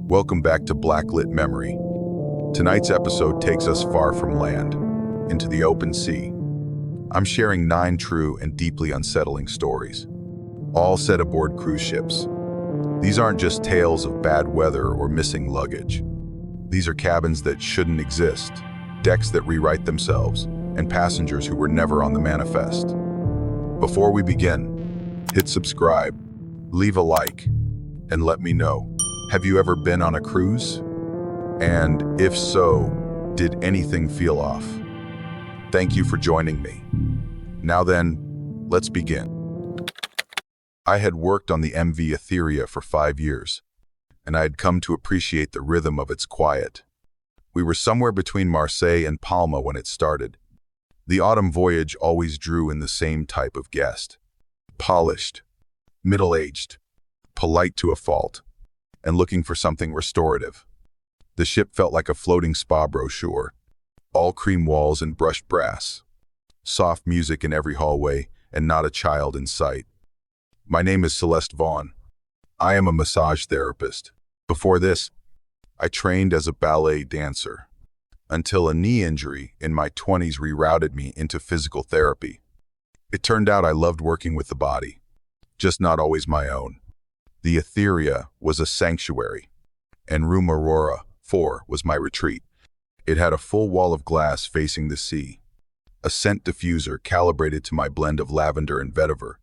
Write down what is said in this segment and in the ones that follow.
Welcome back to Blacklit Memory. Tonight's episode takes us far from land, into the open sea. I'm sharing 9 true and deeply unsettling stories, all set aboard cruise ships. These aren't just tales of bad weather or missing luggage. These are cabins that shouldn't exist, decks that rewrite themselves, and passengers who were never on the manifest. Before we begin, hit subscribe, leave a like, and let me know. Have you ever been on a cruise? And if so, did anything feel off? Thank you for joining me. Now then, let's begin. I had worked on the MV Etheria for 5 years, and I had come to appreciate the rhythm of its quiet. We were somewhere between Marseille and Palma when it started. The autumn voyage always drew in the same type of guest. Polished, middle-aged, polite to a fault, and looking for something restorative. The ship felt like a floating spa brochure, all cream walls and brushed brass, soft music in every hallway, and not a child in sight. My name is Celeste Vaughn. I am a massage therapist. Before this, I trained as a ballet dancer, until a knee injury in my 20s rerouted me into physical therapy. It turned out I loved working with the body, just not always my own. The Etheria was a sanctuary, and room Aurora 4 was my retreat. It had a full wall of glass facing the sea, a scent diffuser calibrated to my blend of lavender and vetiver,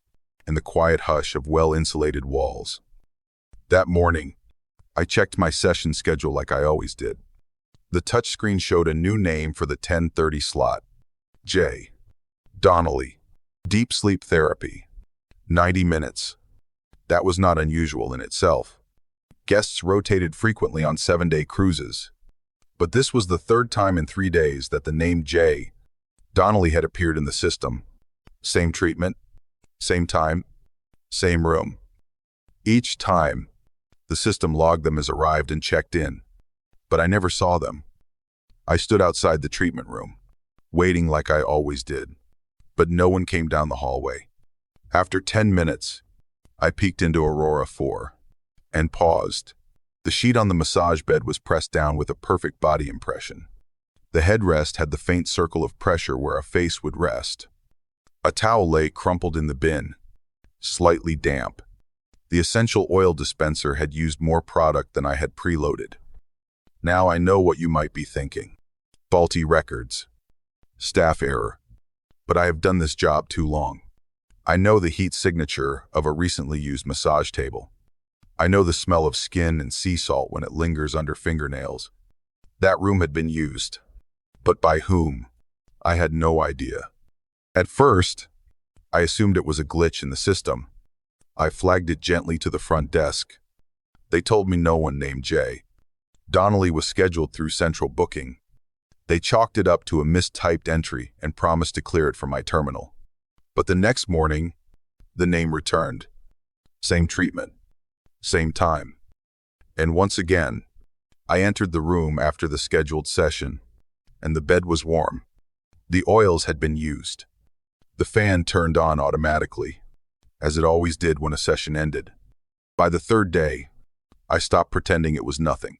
and the quiet hush of well-insulated walls. That morning, I checked my session schedule like I always did. The touchscreen showed a new name for the 10:30 slot. J. Donnelly. Deep sleep therapy. 90 minutes. That was not unusual in itself. Guests rotated frequently on 7-day cruises. But this was the 3rd time in 3 days that the name J. Donnelly had appeared in the system. Same treatment, same time, same room. Each time, the system logged them as arrived and checked in, but I never saw them. I stood outside the treatment room, waiting like I always did, but no one came down the hallway. After 10 minutes, I peeked into Aurora 4 and paused. The sheet on the massage bed was pressed down with a perfect body impression. The headrest had the faint circle of pressure where a face would rest. A towel lay crumpled in the bin, slightly damp. The essential oil dispenser had used more product than I had preloaded. Now I know what you might be thinking. Faulty records. Staff error. But I have done this job too long. I know the heat signature of a recently used massage table. I know the smell of skin and sea salt when it lingers under fingernails. That room had been used. But by whom? I had no idea. At first, I assumed it was a glitch in the system. I flagged it gently to the front desk. They told me no one named Jay. Donnelly was scheduled through central booking. They chalked it up to a mistyped entry and promised to clear it from my terminal. But the next morning, the name returned. Same treatment, same time. And once again, I entered the room after the scheduled session, and the bed was warm. The oils had been used. The fan turned on automatically, as it always did when a session ended. By the 3rd day, I stopped pretending it was nothing.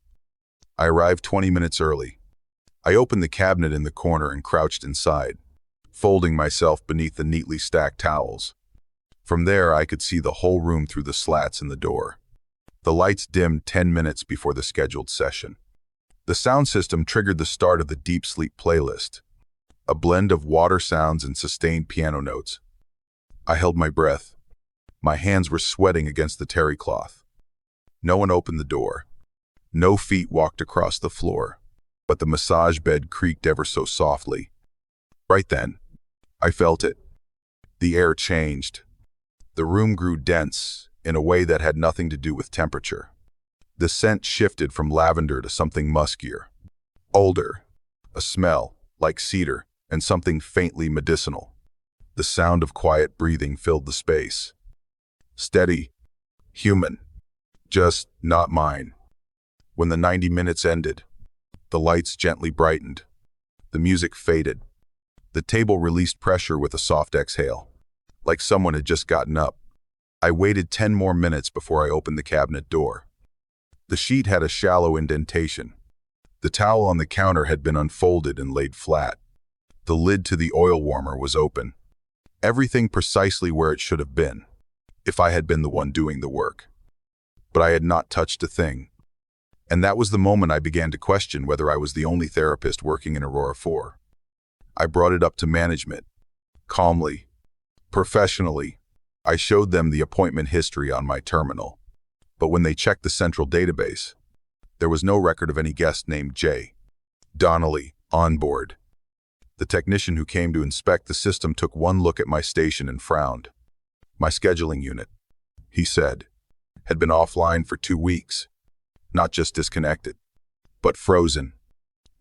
I arrived 20 minutes early. I opened the cabinet in the corner and crouched inside, folding myself beneath the neatly stacked towels. From there, I could see the whole room through the slats in the door. The lights dimmed 10 minutes before the scheduled session. The sound system triggered the start of the deep sleep playlist, a blend of water sounds and sustained piano notes. I held my breath. My hands were sweating against the terry cloth. No one opened the door. No feet walked across the floor, but the massage bed creaked ever so softly. Right then, I felt it. The air changed. The room grew dense in a way that had nothing to do with temperature. The scent shifted from lavender to something muskier, older, a smell like cedar, and something faintly medicinal. The sound of quiet breathing filled the space. Steady, human, just not mine. When the 90 minutes ended, the lights gently brightened. The music faded. The table released pressure with a soft exhale, like someone had just gotten up. I waited 10 more minutes before I opened the cabinet door. The sheet had a shallow indentation. The towel on the counter had been unfolded and laid flat. The lid to the oil warmer was open. Everything precisely where it should have been, if I had been the one doing the work. But I had not touched a thing. And that was the moment I began to question whether I was the only therapist working in Aurora 4. I brought it up to management. Calmly, professionally, I showed them the appointment history on my terminal. But when they checked the central database, there was no record of any guest named J. Donnelly on board. The technician who came to inspect the system took one look at my station and frowned. My scheduling unit, he said, had been offline for 2 weeks. Not just disconnected, but frozen,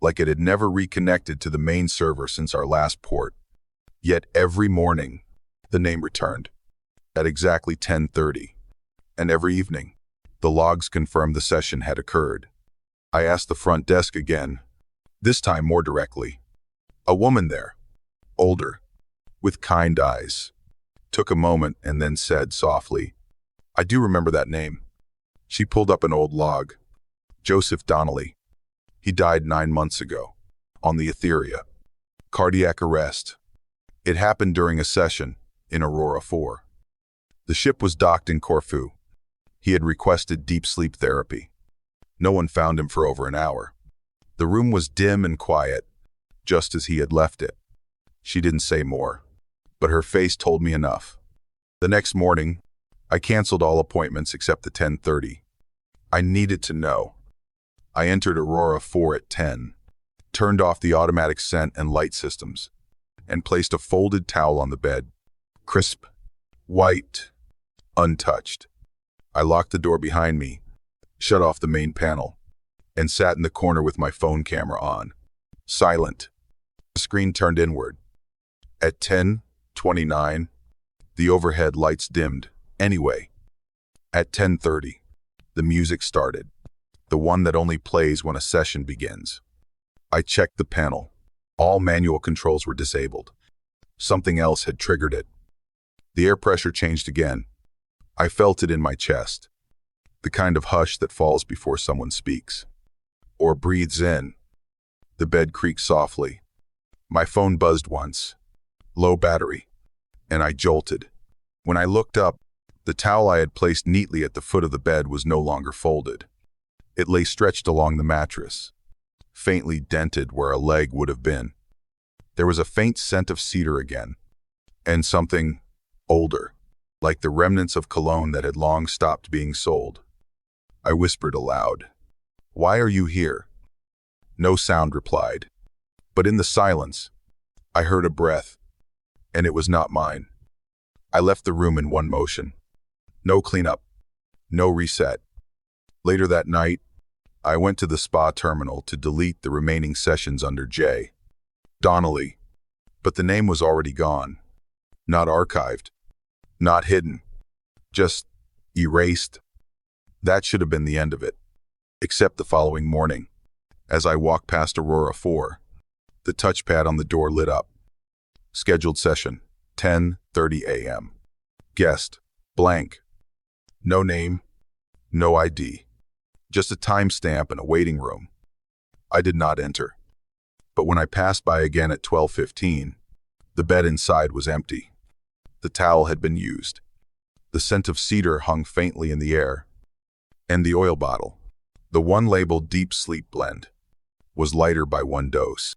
like it had never reconnected to the main server since our last port. Yet every morning, the name returned, at exactly 10:30, and every evening, the logs confirmed the session had occurred. I asked the front desk again, this time more directly. A woman there, older, with kind eyes, took a moment and then said softly, I do remember that name. She pulled up an old log. Joseph Donnelly. He died 9 months ago, on the Etheria. Cardiac arrest. It happened during a session in Aurora 4. The ship was docked in Corfu. He had requested deep sleep therapy. No one found him for over an hour. The room was dim and quiet, just as he had left it. She didn't say more, but her face told me enough. The next morning, I canceled all appointments except the 10:30. I needed to know. I entered Aurora 4 at 10, turned off the automatic scent and light systems, and placed a folded towel on the bed. Crisp, white, untouched. I locked the door behind me, shut off the main panel, and sat in the corner with my phone camera on. Silent. The screen turned inward. At 10:29, the overhead lights dimmed. Anyway, at 10:30, the music started. The one that only plays when a session begins. I checked the panel. All manual controls were disabled. Something else had triggered it. The air pressure changed again. I felt it in my chest. The kind of hush that falls before someone speaks. Or breathes in. The bed creaked softly. My phone buzzed once. Low battery. And I jolted. When I looked up, the towel I had placed neatly at the foot of the bed was no longer folded. It lay stretched along the mattress, faintly dented where a leg would have been. There was a faint scent of cedar again, and something older, like the remnants of cologne that had long stopped being sold. I whispered aloud, "Why are you here?" No sound replied, but in the silence, I heard a breath, and it was not mine. I left the room in one motion. No cleanup, no reset. Later that night, I went to the spa terminal to delete the remaining sessions under J. Donnelly, but the name was already gone. Not archived, not hidden, just erased. That should have been the end of it, except the following morning. As I walked past Aurora 4, the touchpad on the door lit up. Scheduled session, 10:30 a.m. Guest, blank. No name, no ID. Just a timestamp and a waiting room. I did not enter. But when I passed by again at 12:15, the bed inside was empty. The towel had been used. The scent of cedar hung faintly in the air. And the oil bottle, the one labeled Deep Sleep Blend, was lighter by 1 dose.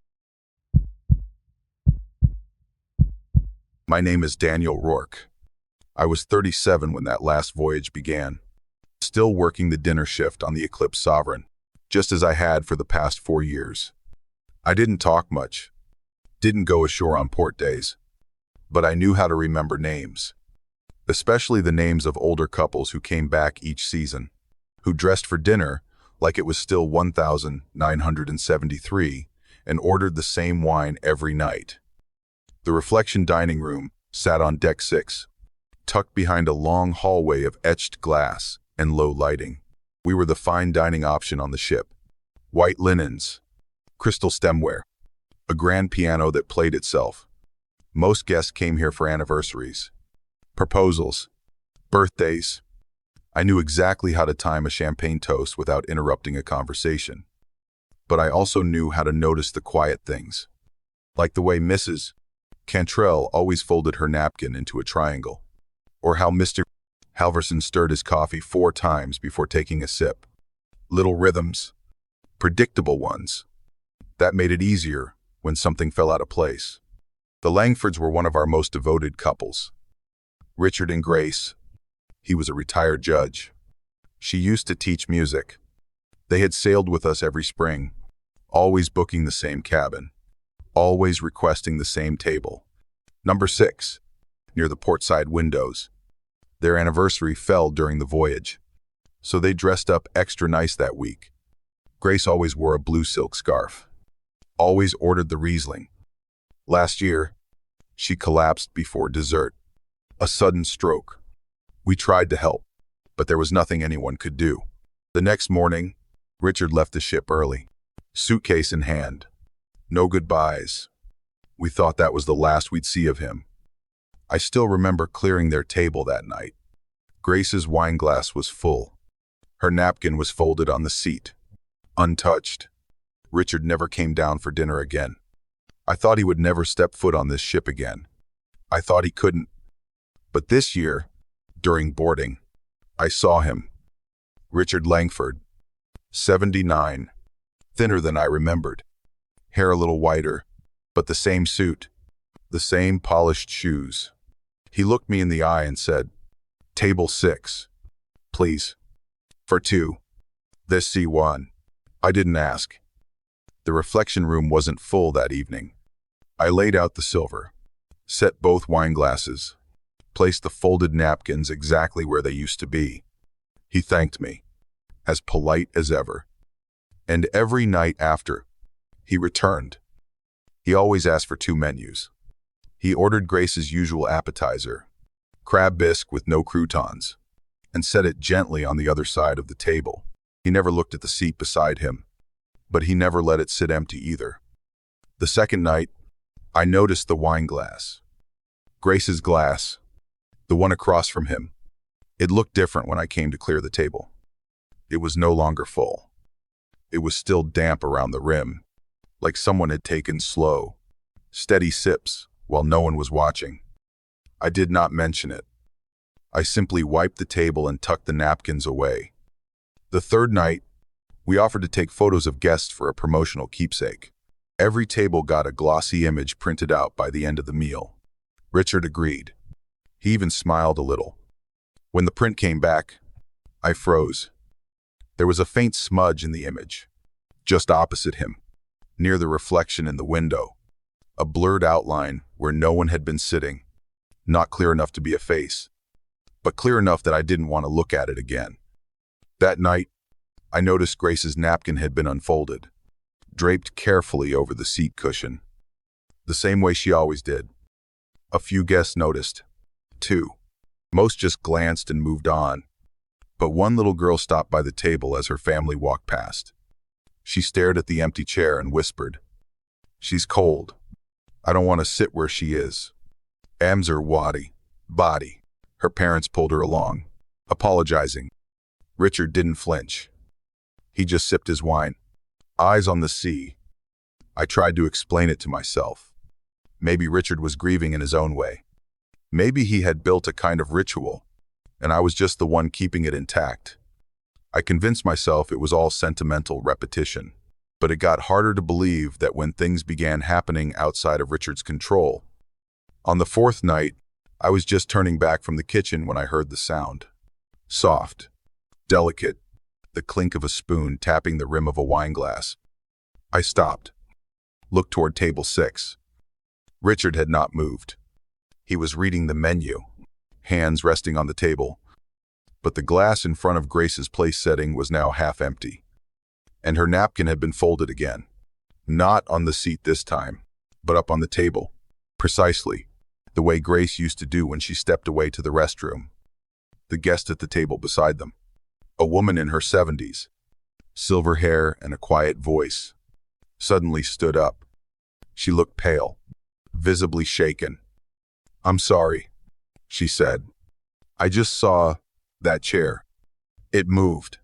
My name is Daniel Rourke. I was 37 when that last voyage began. Still working the dinner shift on the Eclipse Sovereign, just as I had for the past 4 years. I didn't talk much, didn't go ashore on port days, but I knew how to remember names, especially the names of older couples who came back each season, who dressed for dinner like it was still 1973 and ordered the same wine every night. The Reflection dining room sat on deck 6, tucked behind a long hallway of etched glass and low lighting. We were the fine dining option on the ship. White linens, crystal stemware, a grand piano that played itself. Most guests came here for anniversaries, proposals, birthdays. I knew exactly how to time a champagne toast without interrupting a conversation. But I also knew how to notice the quiet things, like the way Mrs. Cantrell always folded her napkin into a triangle, or how Mr. Halverson stirred his coffee 4 times before taking a sip. Little rhythms, predictable ones, that made it easier when something fell out of place. The Langfords were one of our most devoted couples. Richard and Grace. He was a retired judge. She used to teach music. They had sailed with us every spring, always booking the same cabin, always requesting the same table. Number 6, near the portside windows. Their anniversary fell during the voyage, so they dressed up extra nice that week. Grace always wore a blue silk scarf, always ordered the Riesling. Last year, she collapsed before dessert. A sudden stroke. We tried to help, but there was nothing anyone could do. The next morning, Richard left the ship early, suitcase in hand. No goodbyes. We thought that was the last we'd see of him. I still remember clearing their table that night. Grace's wine glass was full. Her napkin was folded on the seat, untouched. Richard never came down for dinner again. I thought he would never step foot on this ship again. I thought he couldn't. But this year, during boarding, I saw him. Richard Langford, 79, thinner than I remembered. Hair a little whiter, but the same suit, the same polished shoes. He looked me in the eye and said, "Table 6, please. For 2. This C1. I didn't ask. The reflection room wasn't full that evening. I laid out the silver, set both wine glasses, placed the folded napkins exactly where they used to be. He thanked me, as polite as ever. And every night after, he returned. He always asked for 2 menus. He ordered Grace's usual appetizer, crab bisque with no croutons, and set it gently on the other side of the table. He never looked at the seat beside him, but he never let it sit empty either. The second night, I noticed the wine glass. Grace's glass, the one across from him. It looked different when I came to clear the table. It was no longer full. It was still damp around the rim, like someone had taken slow, steady sips while no one was watching. I did not mention it. I simply wiped the table and tucked the napkins away. The third night, we offered to take photos of guests for a promotional keepsake. Every table got a glossy image printed out by the end of the meal. Richard agreed. He even smiled a little. When the print came back, I froze. There was a faint smudge in the image, just opposite him, near the reflection in the window. A blurred outline where no one had been sitting, not clear enough to be a face, but clear enough that I didn't want to look at it again. That night, I noticed Grace's napkin had been unfolded, draped carefully over the seat cushion, the same way she always did. A few guests noticed, too. Most just glanced and moved on, but one little girl stopped by the table as her family walked past. She stared at the empty chair and whispered, "She's cold. I don't want to sit where she is. Amzer Wadi, body." Her parents pulled her along, apologizing. Richard didn't flinch. He just sipped his wine, eyes on the sea. I tried to explain it to myself. Maybe Richard was grieving in his own way. Maybe he had built a kind of ritual, and I was just the one keeping it intact. I convinced myself it was all sentimental repetition, but it got harder to believe that when things began happening outside of Richard's control. On the 4th night, I was just turning back from the kitchen when I heard the sound. Soft, delicate, the clink of a spoon tapping the rim of a wine glass. I stopped, looked toward table 6. Richard had not moved. He was reading the menu, hands resting on the table, but the glass in front of Grace's place setting was now half empty, and her napkin had been folded again. Not on the seat this time, but up on the table, precisely the way Grace used to do when she stepped away to the restroom. The guest at the table beside them, a woman in her 70s, silver hair and a quiet voice, suddenly stood up. She looked pale, visibly shaken. "I'm sorry," she said. "I just saw that chair." It moved.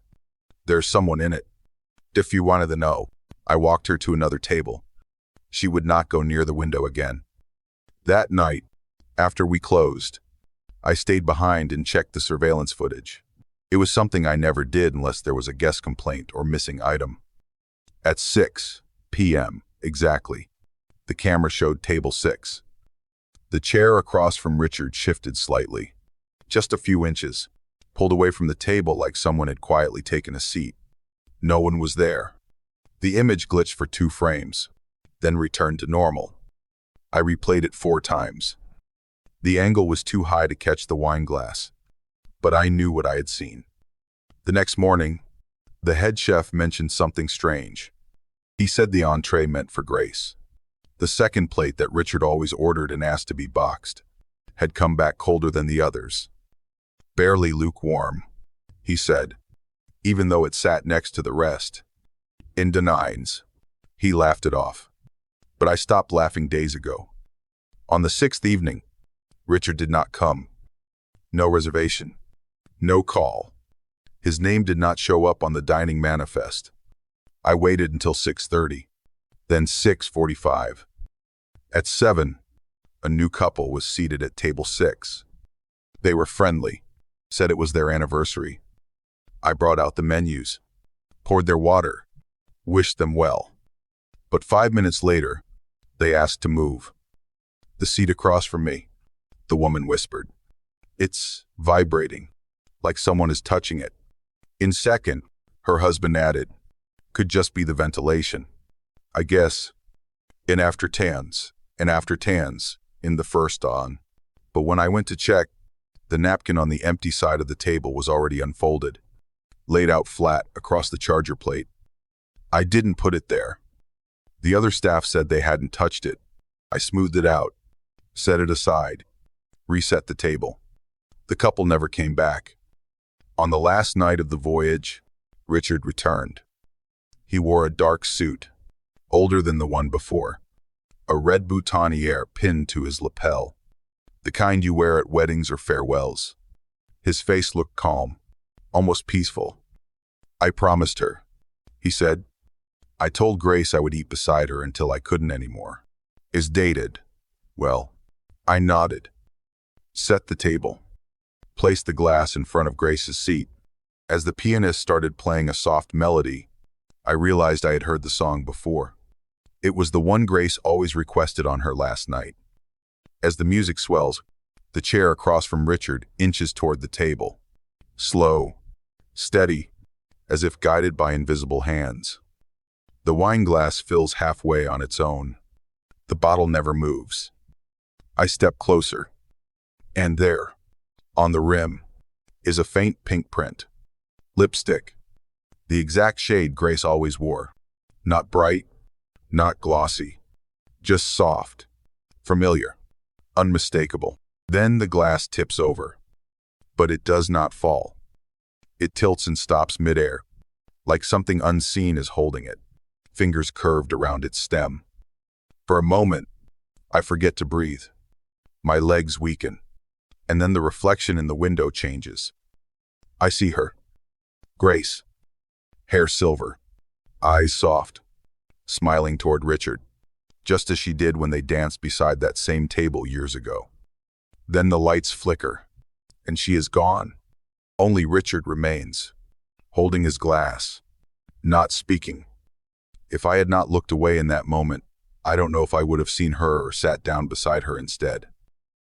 There's someone in it. If you wanted to know, I walked her to another table. She would not go near the window again. That night, after we closed, I stayed behind and checked the surveillance footage. It was something I never did unless there was a guest complaint or missing item. At 6 p.m. exactly, the camera showed table 6. The chair across from Richard shifted slightly, just a few inches, pulled away from the table like someone had quietly taken a seat. No one was there. The image glitched for 2 frames, then returned to normal. I replayed it 4 times. The angle was too high to catch the wine glass, but I knew what I had seen. The next morning, the head chef mentioned something strange. He said the entree meant for Grace. The second plate that Richard always ordered and asked to be boxed had come back colder than the others. Barely lukewarm, he said, even though it sat next to the rest. In denies, he laughed it off. But I stopped laughing days ago. On the 6th evening, Richard did not come. No reservation. No call. His name did not show up on the dining manifest. I waited until 6:30, then 6:45. At 7, a new couple was seated at table 6. They were friendly, said it was their anniversary. I brought out the menus, poured their water, wished them well. But 5 minutes later, they asked to move. The seat across from me, the woman whispered. It's vibrating, like someone is touching it. In second, her husband added, could just be the ventilation. I guess. And after tans, in the first on. But when I went to check, the napkin on the empty side of the table was already unfolded, laid out flat across the charger plate. I didn't put it there. The other staff said they hadn't touched it. I smoothed it out, set it aside, reset the table. The couple never came back. On the last night of the voyage, Richard returned. He wore a dark suit, older than the one before, a red boutonniere pinned to his lapel, the kind you wear at weddings or farewells. His face looked calm, almost peaceful. I promised her, he said. I told Grace I would eat beside her until I couldn't anymore. Is dated. Well, I nodded. Set the table. Placed the glass in front of Grace's seat. As the pianist started playing a soft melody, I realized I had heard the song before. It was the one Grace always requested on her last night. As the music swells, the chair across from Richard inches toward the table. Slow, steady, as if guided by invisible hands. The wine glass fills halfway on its own. The bottle never moves. I step closer, and there, on the rim, is a faint pink print. Lipstick. The exact shade Grace always wore. Not bright, not glossy. Just soft, familiar, unmistakable. Then the glass tips over. But it does not fall. It tilts and stops midair, like something unseen is holding it, fingers curved around its stem. For a moment, I forget to breathe. My legs weaken, and then the reflection in the window changes. I see her. Grace. Hair silver, eyes soft, smiling toward Richard, just as she did when they danced beside that same table years ago. Then the lights flicker, and she is gone. Only Richard remains, holding his glass, not speaking. If I had not looked away in that moment, I don't know if I would have seen her or sat down beside her instead.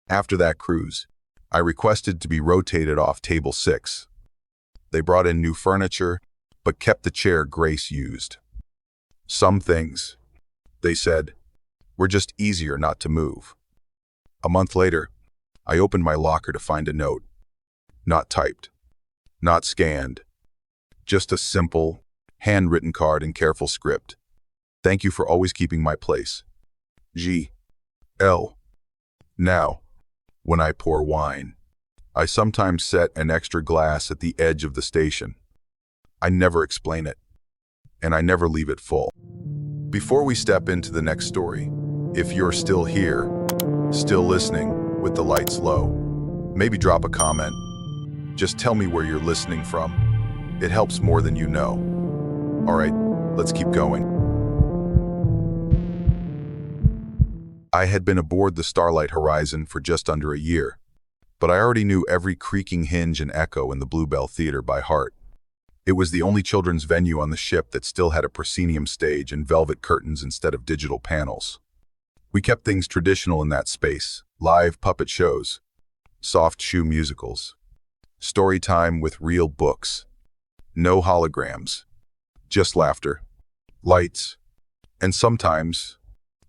After that cruise, I requested to be rotated off table 6. They brought in new furniture, but kept the chair Grace used. Some things, they said, were just easier not to move. A month later, I opened my locker to find a note. Not typed, not scanned, just a simple, handwritten card in careful script. Thank you for always keeping my place. G.L. Now, when I pour wine, I sometimes set an extra glass at the edge of the station. I never explain it, and I never leave it full. Before we step into the next story, if you're still here, still listening, with the lights low, maybe drop a comment. Just tell me where you're listening from. It helps more than you know. All right, let's keep going. I had been aboard the Starlight Horizon for just under a year, but I already knew every creaking hinge and echo in the Bluebell Theater by heart. It was the only children's venue on the ship that still had a proscenium stage and velvet curtains instead of digital panels. We kept things traditional in that space: live puppet shows, soft shoe musicals, story time with real books, no holograms, just laughter, lights, and sometimes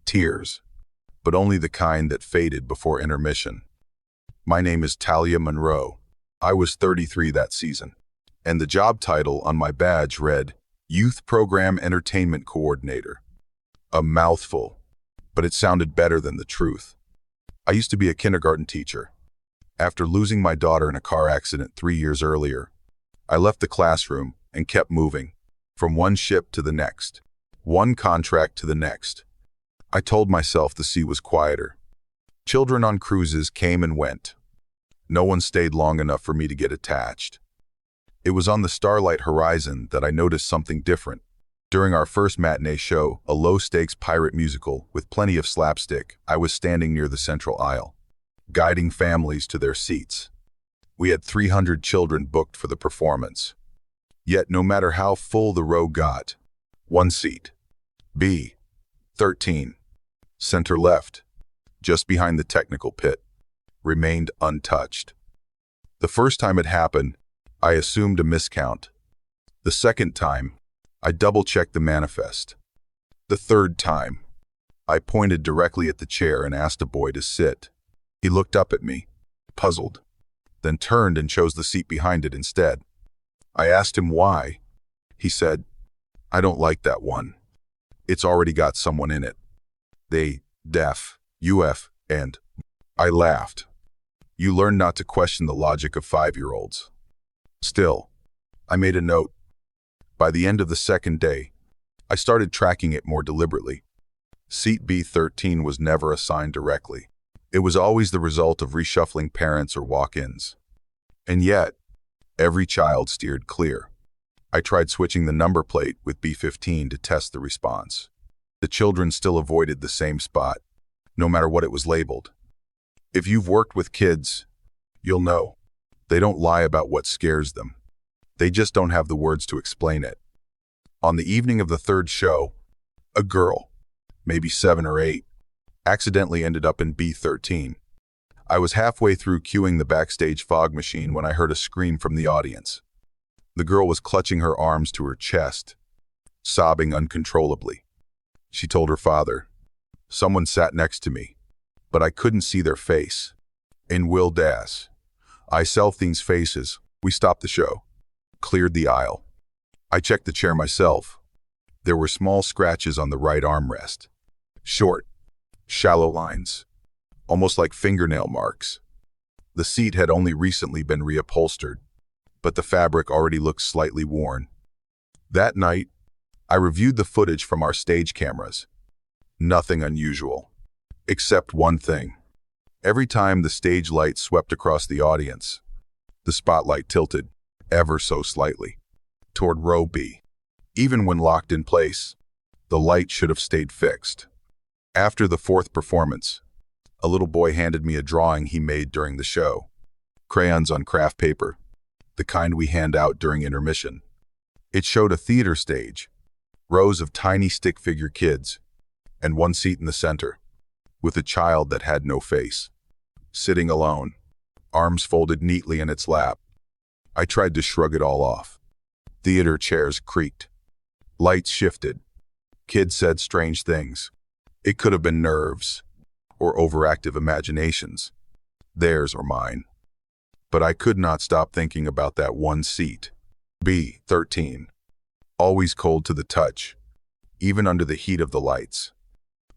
tears, but only the kind that faded before intermission. My name is Talia Monroe. I was 33 that season, and the job title on my badge read Youth Program Entertainment Coordinator. A mouthful, but it sounded better than the truth. I used to be a kindergarten teacher. After losing my daughter in a car accident 3 years earlier, I left the classroom and kept moving, from one ship to the next, one contract to the next. I told myself the sea was quieter. Children on cruises came and went. No one stayed long enough for me to get attached. It was on the Starlight Horizon that I noticed something different. During our first matinee show, a low-stakes pirate musical with plenty of slapstick, I was standing near the central aisle, guiding families to their seats. We had 300 children booked for the performance. Yet no matter how full the row got, one seat, B, 13, center left, just behind the technical pit, remained untouched. The first time it happened, I assumed a miscount. The second time, I double-checked the manifest. The third time, I pointed directly at the chair and asked a boy to sit. He looked up at me, puzzled, then turned and chose the seat behind it instead. I asked him why. He said, "I don't like that one. It's already got someone in it. They, deaf, UF, and..." I laughed. You learn not to question the logic of 5-year-olds. Still, I made a note. By the end of the second day, I started tracking it more deliberately. Seat B13 was never assigned directly. It was always the result of reshuffling parents or walk-ins. And yet, every child steered clear. I tried switching the number plate with B15 to test the response. The children still avoided the same spot, no matter what it was labeled. If you've worked with kids, you'll know. They don't lie about what scares them. They just don't have the words to explain it. On the evening of the third show, a girl, maybe 7 or 8, accidentally ended up in B13. I was halfway through cueing the backstage fog machine when I heard a scream from the audience. The girl was clutching her arms to her chest, sobbing uncontrollably. She told her father. Someone sat next to me, but I couldn't see their face. In Will Das, I self these faces. We stopped the show, cleared the aisle. I checked the chair myself. There were small scratches on the right armrest. Short, shallow lines, almost like fingernail marks. The seat had only recently been reupholstered, but the fabric already looked slightly worn. That night, I reviewed the footage from our stage cameras. Nothing unusual, except one thing. Every time the stage light swept across the audience, the spotlight tilted, ever so slightly, toward row B. Even when locked in place, the light should have stayed fixed. After the fourth performance, a little boy handed me a drawing he made during the show. Crayons on craft paper, the kind we hand out during intermission. It showed a theater stage, rows of tiny stick figure kids, and one seat in the center, with a child that had no face, sitting alone, arms folded neatly in its lap. I tried to shrug it all off. Theater chairs creaked. Lights shifted. Kids said strange things. It could have been nerves, or overactive imaginations, theirs or mine. But I could not stop thinking about that one seat, B13, always cold to the touch, even under the heat of the lights,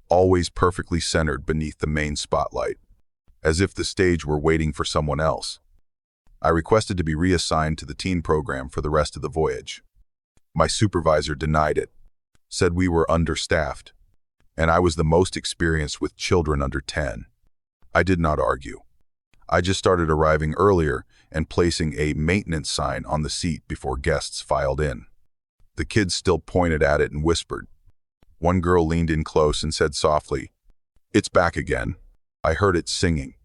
always perfectly centered beneath the main spotlight, as if the stage were waiting for someone else. I requested to be reassigned to the teen program for the rest of the voyage. My supervisor denied it, said we were understaffed, and I was the most experienced with children under 10. I did not argue. I just started arriving earlier and placing a maintenance sign on the seat before guests filed in. The kids still pointed at it and whispered. One girl leaned in close and said softly, "It's back again." I heard it singing.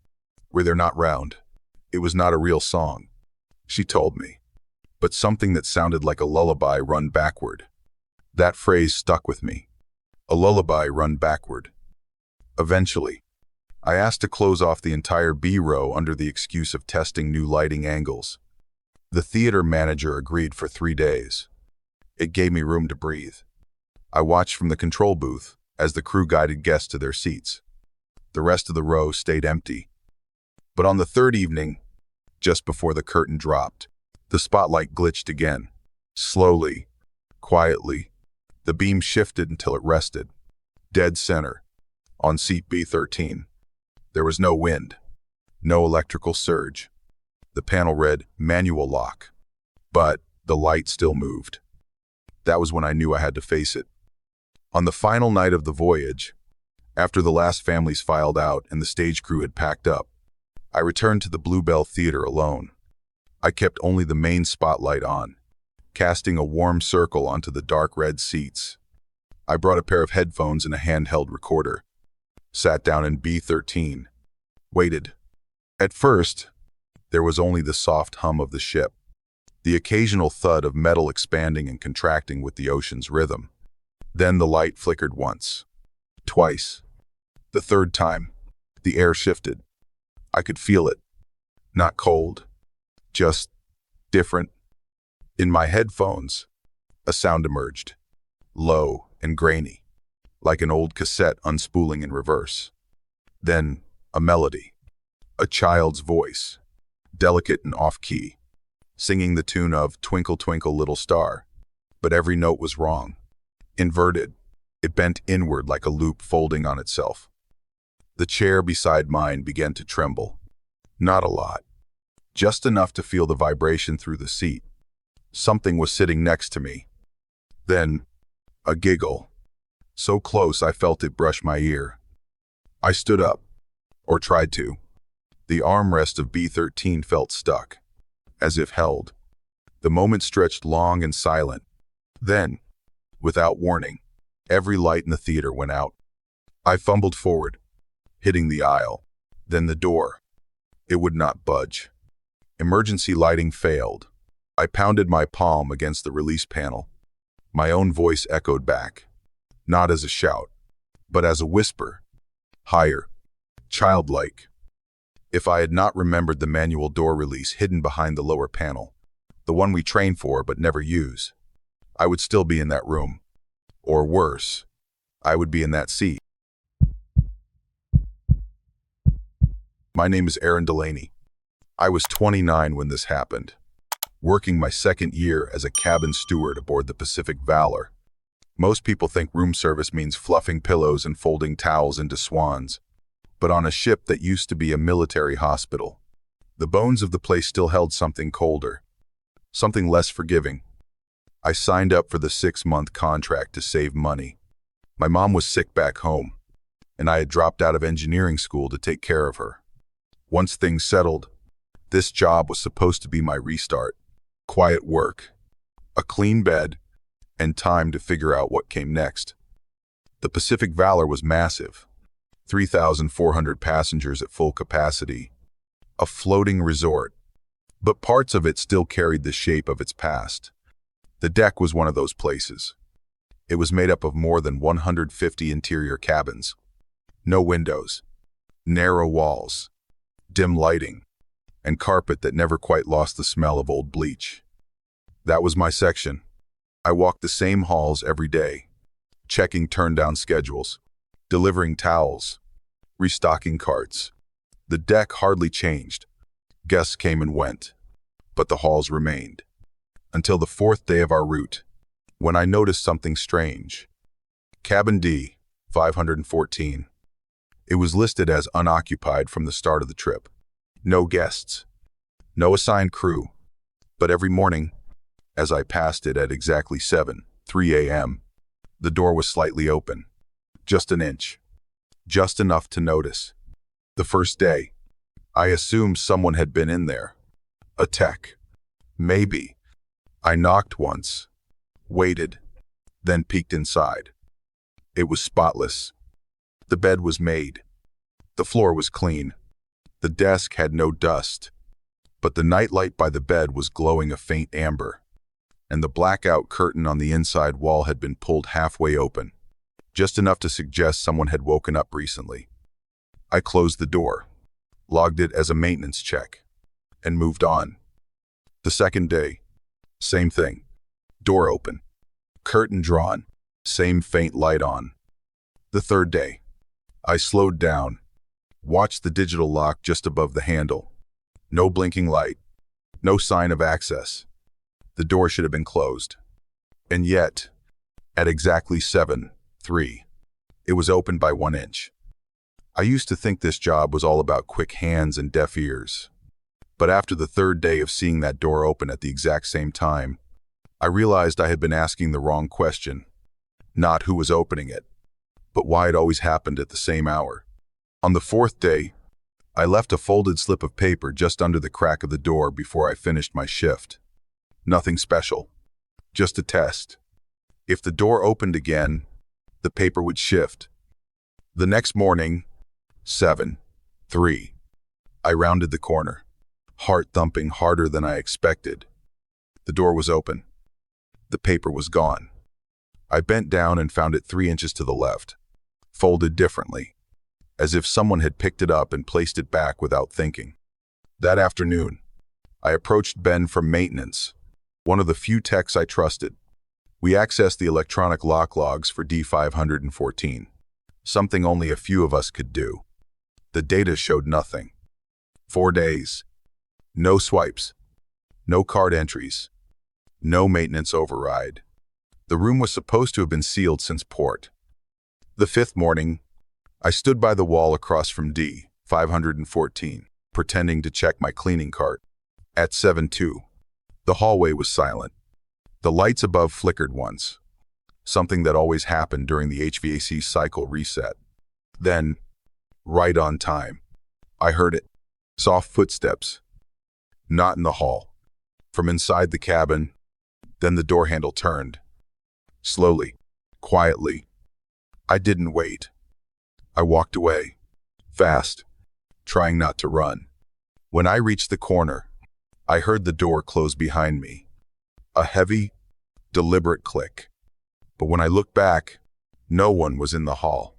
"Where they're not round." It was not a real song, she told me, but something that sounded like a lullaby run backward. That phrase stuck with me. A lullaby run backward. Eventually, I asked to close off the entire B row under the excuse of testing new lighting angles. The theater manager agreed for 3 days. It gave me room to breathe. I watched from the control booth as the crew guided guests to their seats. The rest of the row stayed empty. But on the third evening, just before the curtain dropped, the spotlight glitched again. Slowly, quietly, the beam shifted until it rested. Dead center, on seat B13. There was no wind, no electrical surge. The panel read manual lock, but the light still moved. That was when I knew I had to face it. On the final night of the voyage, after the last families filed out and the stage crew had packed up, I returned to the Bluebell Theater alone. I kept only the main spotlight on, casting a warm circle onto the dark red seats. I brought a pair of headphones and a handheld recorder, sat down in B13, waited. At first, there was only the soft hum of the ship, the occasional thud of metal expanding and contracting with the ocean's rhythm. Then the light flickered once, twice. The third time, the air shifted. I could feel it. Not cold, just different. In my headphones, a sound emerged, low and grainy, like an old cassette unspooling in reverse. Then a melody, a child's voice, delicate and off-key, singing the tune of Twinkle, Twinkle, Little Star. But every note was wrong. Inverted, it bent inward like a loop folding on itself. The chair beside mine began to tremble. Not a lot, just enough to feel the vibration through the seat. Something was sitting next to me. Then, a giggle, so close I felt it brush my ear. I stood up, or tried to. The armrest of B13 felt stuck, as if held. The moment stretched long and silent. Then, without warning, every light in the theater went out. I fumbled forward, hitting the aisle, then the door. It would not budge. Emergency lighting failed. I pounded my palm against the release panel. My own voice echoed back, not as a shout, but as a whisper, higher, childlike. If I had not remembered the manual door release hidden behind the lower panel, the one we train for but never use, I would still be in that room. Or worse, I would be in that seat. My name is Aaron Delaney. I was 29 when this happened, working my second year as a cabin steward aboard the Pacific Valor. Most people think room service means fluffing pillows and folding towels into swans. But on a ship that used to be a military hospital, the bones of the place still held something colder, something less forgiving. I signed up for the 6-month contract to save money. My mom was sick back home, and I had dropped out of engineering school to take care of her. Once things settled, this job was supposed to be my restart. Quiet work, a clean bed, and time to figure out what came next. The Pacific Valor was massive, 3,400 passengers at full capacity, a floating resort, but parts of it still carried the shape of its past. The deck was one of those places. It was made up of more than 150 interior cabins. No windows, narrow walls, dim lighting, and carpet that never quite lost the smell of old bleach. That was my section. I walked the same halls every day, checking turn-down schedules, delivering towels, restocking carts. The deck hardly changed. Guests came and went, but the halls remained. Until the 4th day of our route, when I noticed something strange. Cabin D, 514. It was listed as unoccupied from the start of the trip. No guests, no assigned crew. But every morning, as I passed it at exactly 7:03 a.m., the door was slightly open, just an inch, just enough to notice. The first day, I assumed someone had been in there, A tech. Maybe. I knocked once, waited, then peeked inside. It was spotless. The bed was made. The floor was clean. The desk had no dust. But the nightlight by the bed was glowing a faint amber, and the blackout curtain on the inside wall had been pulled halfway open, just enough to suggest someone had woken up recently. I closed the door, logged it as a maintenance check, and moved on. The second day, same thing. Door open, curtain drawn, same faint light on. The third day, I slowed down, watched the digital lock just above the handle. No blinking light, no sign of access. The door should have been closed. And yet, at exactly 7:03, it was open by 1 inch. I used to think this job was all about quick hands and deaf ears. But after the third day of seeing that door open at the exact same time, I realized I had been asking the wrong question. Not who was opening it, but why it always happened at the same hour. On the fourth day, I left a folded slip of paper just under the crack of the door before I finished my shift. Nothing special, just a test. If the door opened again, the paper would shift. The next morning, 7:03, I rounded the corner, heart thumping harder than I expected. The door was open. The paper was gone. I bent down and found it 3 inches to the left, folded differently, as if someone had picked it up and placed it back without thinking. That afternoon, I approached Ben from maintenance, one of the few techs I trusted. We accessed the electronic lock logs for D514, something only a few of us could do. The data showed nothing. 4 days. No swipes. No card entries. No maintenance override. The room was supposed to have been sealed since port. The fifth morning, I stood by the wall across from D514, pretending to check my cleaning cart. At 7:02, the hallway was silent. The lights above flickered once, something that always happened during the HVAC cycle reset. Then, right on time, I heard it. Soft footsteps. Not in the hall. From inside the cabin. Then the door handle turned. Slowly, quietly. I didn't wait. I walked away, fast, trying not to run. When I reached the corner, I heard the door close behind me. A heavy, deliberate click. But when I looked back, no one was in the hall.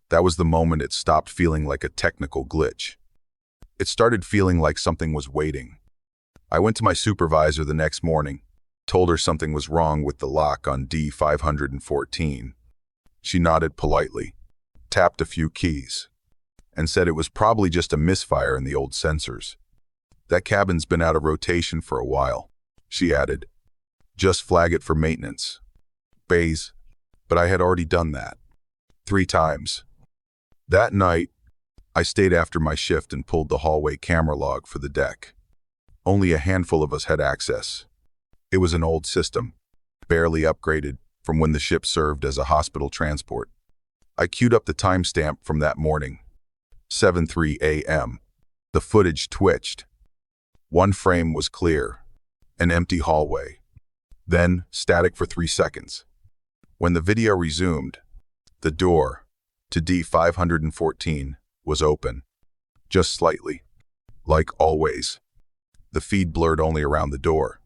That was the moment it stopped feeling like a technical glitch. It started feeling like something was waiting. I went to my supervisor the next morning, told her something was wrong with the lock on D514. She nodded politely, tapped a few keys, and said it was probably just a misfire in the old sensors. That cabin's been out of rotation for a while, she added. Just flag it for maintenance. Bays, but I had already done that 3 times. That night, I stayed after my shift and pulled the hallway camera log for the deck. Only a handful of us had access. It was an old system, barely upgraded from when the ship served as a hospital transport. I queued up the timestamp from that morning, 7:03 a.m. The footage twitched. One frame was clear, an empty hallway. Then static for 3 seconds. When the video resumed, the door to D514 was open, just slightly. Like always, the feed blurred only around the door,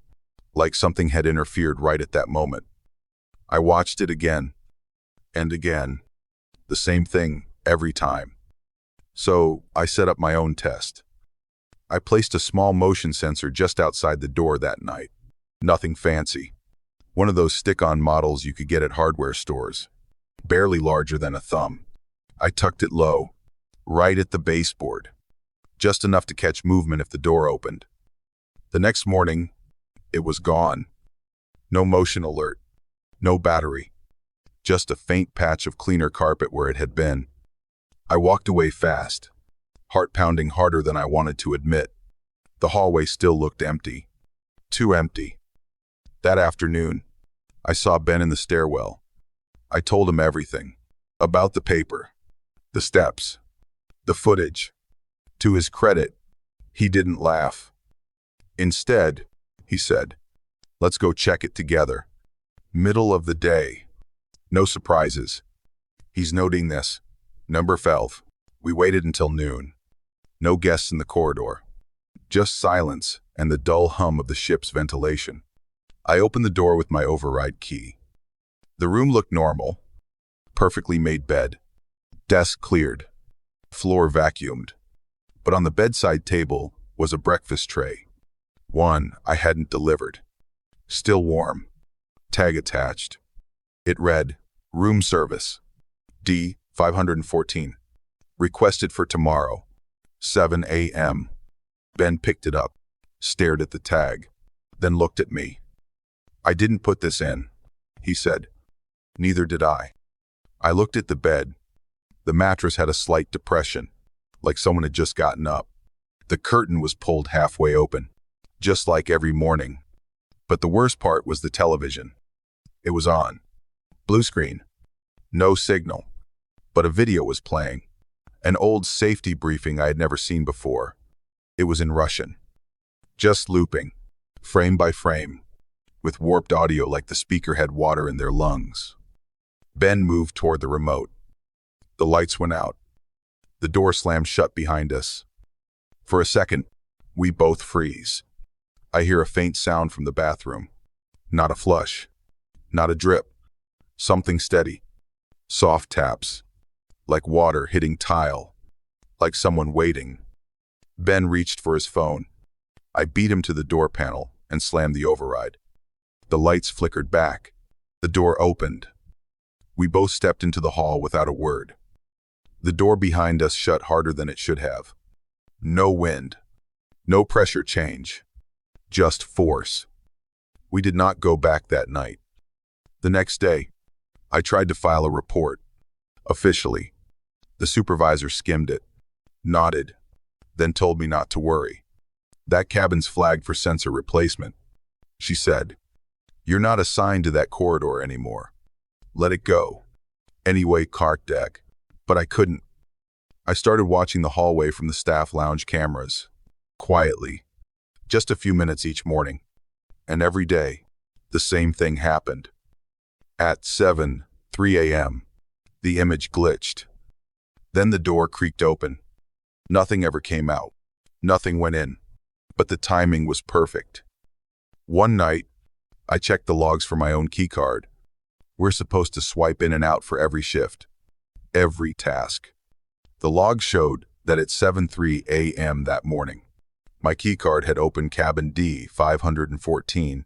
like something had interfered right at that moment. I watched it again and again, the same thing every time. So I set up my own test. I placed a small motion sensor just outside the door that night. Nothing fancy. One of those stick-on models you could get at hardware stores, barely larger than a thumb. I tucked it low, right at the baseboard, just enough to catch movement if the door opened. The next morning, it was gone. No motion alert, no battery, just a faint patch of cleaner carpet where it had been. I walked away fast, heart pounding harder than I wanted to admit. The hallway still looked empty, too empty. That afternoon, I saw Ben in the stairwell. I told him everything, about the paper, the steps, the footage. To his credit, he didn't laugh. Instead, he said, let's go check it together. Middle of the day. No surprises. He's noting this. Number 12. We waited until noon. No guests in the corridor. Just silence and the dull hum of the ship's ventilation. I opened the door with my override key. The room looked normal. Perfectly made bed. Desk cleared. Floor vacuumed. But on the bedside table was a breakfast tray. One I hadn't delivered. Still warm. Tag attached. It read, Room Service. D. 514. Requested for tomorrow. 7 a.m. Ben picked it up, stared at the tag, then looked at me. I didn't put this in, he said. Neither did I. I looked at the bed. The mattress had a slight depression, like someone had just gotten up. The curtain was pulled halfway open, just like every morning. But the worst part was the television. It was on. Blue screen. No signal. But a video was playing. An old safety briefing I had never seen before. It was in Russian. Just looping, frame by frame, with warped audio like the speaker had water in their lungs. Ben moved toward the remote. The lights went out. The door slammed shut behind us. For a second, we both freeze. I hear a faint sound from the bathroom. Not a flush. Not a drip. Something steady. Soft taps. Like water hitting tile. Like someone waiting. Ben reached for his phone. I beat him to the door panel and slammed the override. The lights flickered back. The door opened. We both stepped into the hall without a word. The door behind us shut harder than it should have. No wind. No pressure change. Just force. We did not go back that night. The next day, I tried to file a report. Officially. The supervisor skimmed it, nodded, then told me not to worry. That cabin's flagged for sensor replacement. She said, you're not assigned to that corridor anymore. Let it go. Anyway, cart deck. But I couldn't. I started watching the hallway from the staff lounge cameras. Quietly. Just a few minutes each morning. And every day, the same thing happened. At 7:03 a.m., the image glitched. Then the door creaked open. Nothing ever came out. Nothing went in. But the timing was perfect. One night, I checked the logs for my own keycard. We're supposed to swipe in and out for every shift. Every task. The log showed that at 7:03 a.m. that morning, my keycard had opened cabin D 514.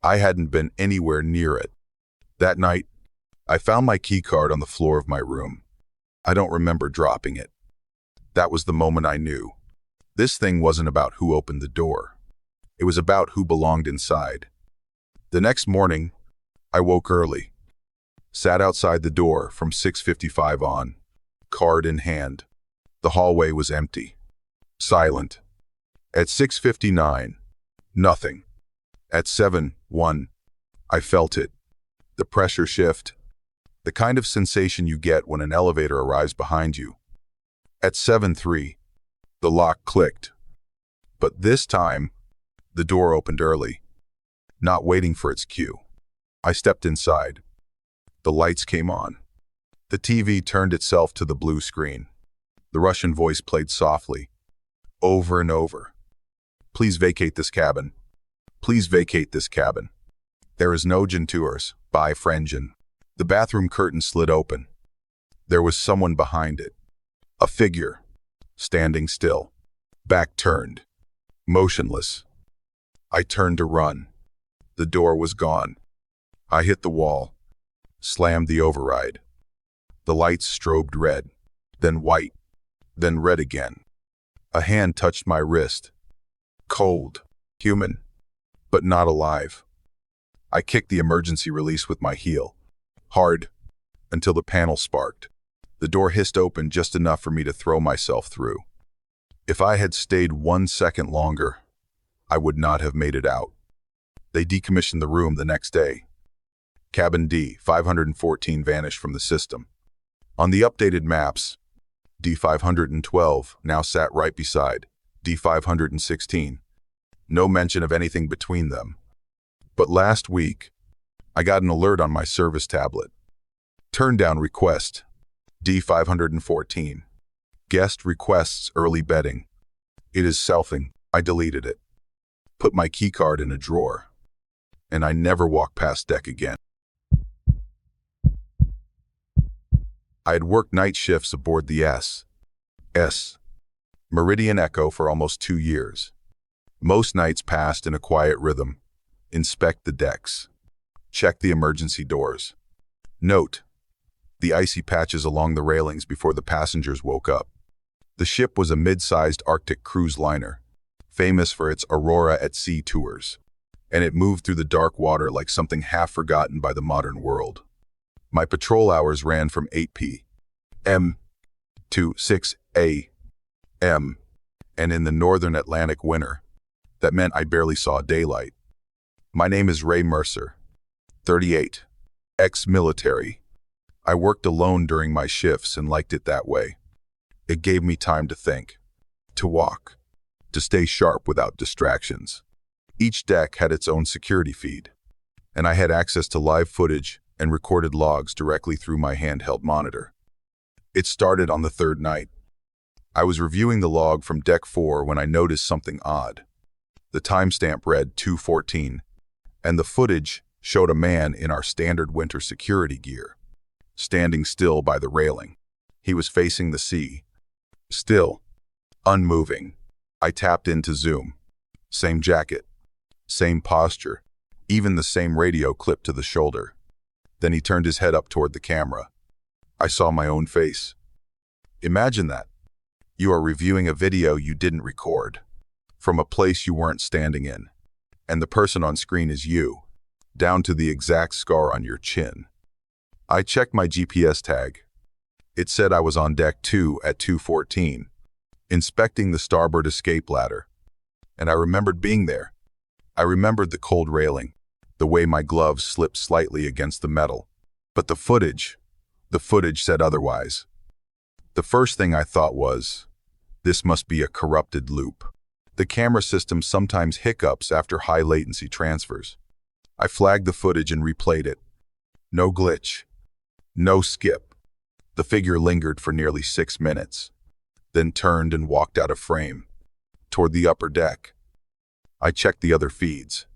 I hadn't been anywhere near it. That night, I found my keycard on the floor of my room. I don't remember dropping it. That was the moment I knew. This thing wasn't about who opened the door. It was about who belonged inside. The next morning, I woke early. Sat outside the door from 6:55 on, card in hand. The hallway was empty. Silent. At 6:59, nothing. At 7:01, I felt it. The pressure shift. The kind of sensation you get when an elevator arrives behind you. At 7:03, the lock clicked. But this time, the door opened early, not waiting for its cue. I stepped inside. The lights came on. The TV turned itself to the blue screen. The Russian voice played softly, over and over. Please vacate this cabin. Please vacate this cabin. There is no gentours, by Frengen. The bathroom curtain slid open. There was someone behind it. A figure, standing still, back turned, motionless. I turned to run. The door was gone. I hit the wall, slammed the override. The lights strobed red, then white, then red again. A hand touched my wrist. Cold, human, but not alive. I kicked the emergency release with my heel, hard, until the panel sparked. The door hissed open just enough for me to throw myself through. If I had stayed 1 second longer, I would not have made it out. They decommissioned the room the next day. Cabin D 514 vanished from the system. On the updated maps, D 512 now sat right beside D 516. No mention of anything between them. But last week, I got an alert on my service tablet. Turn down request, D514. Guest requests early bedding. It is selfing. I deleted it. Put my keycard in a drawer. And I never walked past deck again. I had worked night shifts aboard the S. Meridian Echo for almost 2 years. Most nights passed in a quiet rhythm. Inspect the decks. Check the emergency doors. Note the icy patches along the railings before the passengers woke up. The ship was a mid-sized Arctic cruise liner, famous for its Aurora at Sea tours, and it moved through the dark water like something half forgotten by the modern world. My patrol hours ran from 8 p.m. to 6 a.m., and in the northern Atlantic winter, that meant I barely saw daylight. My name is Ray Mercer, 38, ex-military. I worked alone during my shifts and liked it that way. It gave me time to think, to walk, to stay sharp without distractions. Each deck had its own security feed, and I had access to live footage and recorded logs directly through my handheld monitor. It started on the third night. I was reviewing the log from Deck 4 when I noticed something odd. The timestamp read 2:14, and the footage showed a man in our standard winter security gear, standing still by the railing. He was facing the sea, still, unmoving. I tapped into zoom. Same jacket, same posture, even the same radio clipped to the shoulder. Then he turned his head up toward the camera. I saw my own face. Imagine that. You are reviewing a video you didn't record, from a place you weren't standing in, and the person on screen is you, down to the exact scar on your chin. I checked my GPS tag. It said I was on Deck 2 at 2:14, inspecting the starboard escape ladder, and I remembered being there. I remembered the cold railing, the way my gloves slipped slightly against the metal. But the footage said otherwise. The first thing I thought was, this must be a corrupted loop. The camera system sometimes hiccups after high latency transfers. I flagged the footage and replayed it. No glitch. No skip. The figure lingered for nearly 6 minutes, then turned and walked out of frame, toward the upper deck. I checked the other feeds.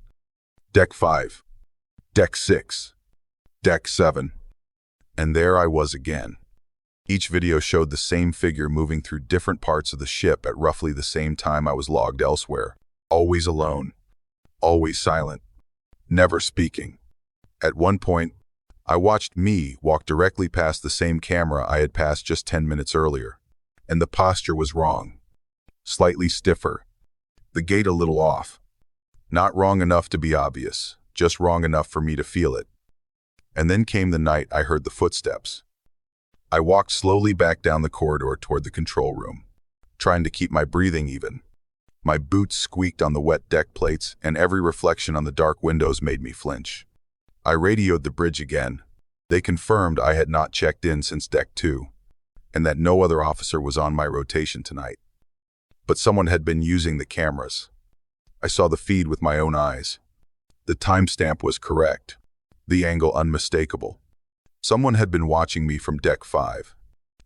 Deck 5, Deck 6, Deck 7, and there I was again. Each video showed the same figure moving through different parts of the ship at roughly the same time I was logged elsewhere. Always alone, always silent, never speaking. At one point, I watched me walk directly past the same camera I had passed just 10 minutes earlier, and the posture was wrong. Slightly stiffer, the gait a little off. Not wrong enough to be obvious, just wrong enough for me to feel it. And then came the night I heard the footsteps. I walked slowly back down the corridor toward the control room, trying to keep my breathing even. My boots squeaked on the wet deck plates, and every reflection on the dark windows made me flinch. I radioed the bridge again. They confirmed I had not checked in since Deck 2, and that no other officer was on my rotation tonight. But someone had been using the cameras. I saw the feed with my own eyes. The timestamp was correct, the angle unmistakable. Someone had been watching me from Deck 5,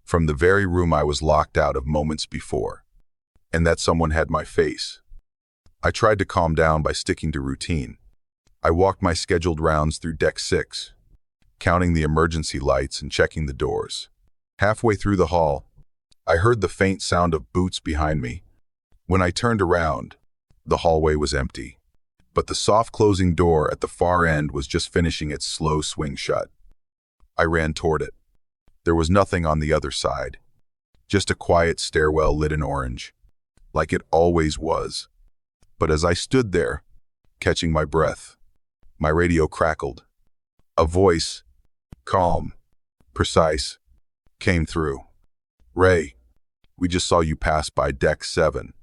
from the very room I was locked out of moments before, and that someone had my face. I tried to calm down by sticking to routine. I walked my scheduled rounds through Deck 6, counting the emergency lights and checking the doors. Halfway through the hall, I heard the faint sound of boots behind me. When I turned around, the hallway was empty, but the soft closing door at the far end was just finishing its slow swing shut. I ran toward it. There was nothing on the other side, just a quiet stairwell lit in orange, like it always was. But as I stood there, catching my breath, my radio crackled. A voice, calm, precise, came through. "Ray, we just saw you pass by Deck 7.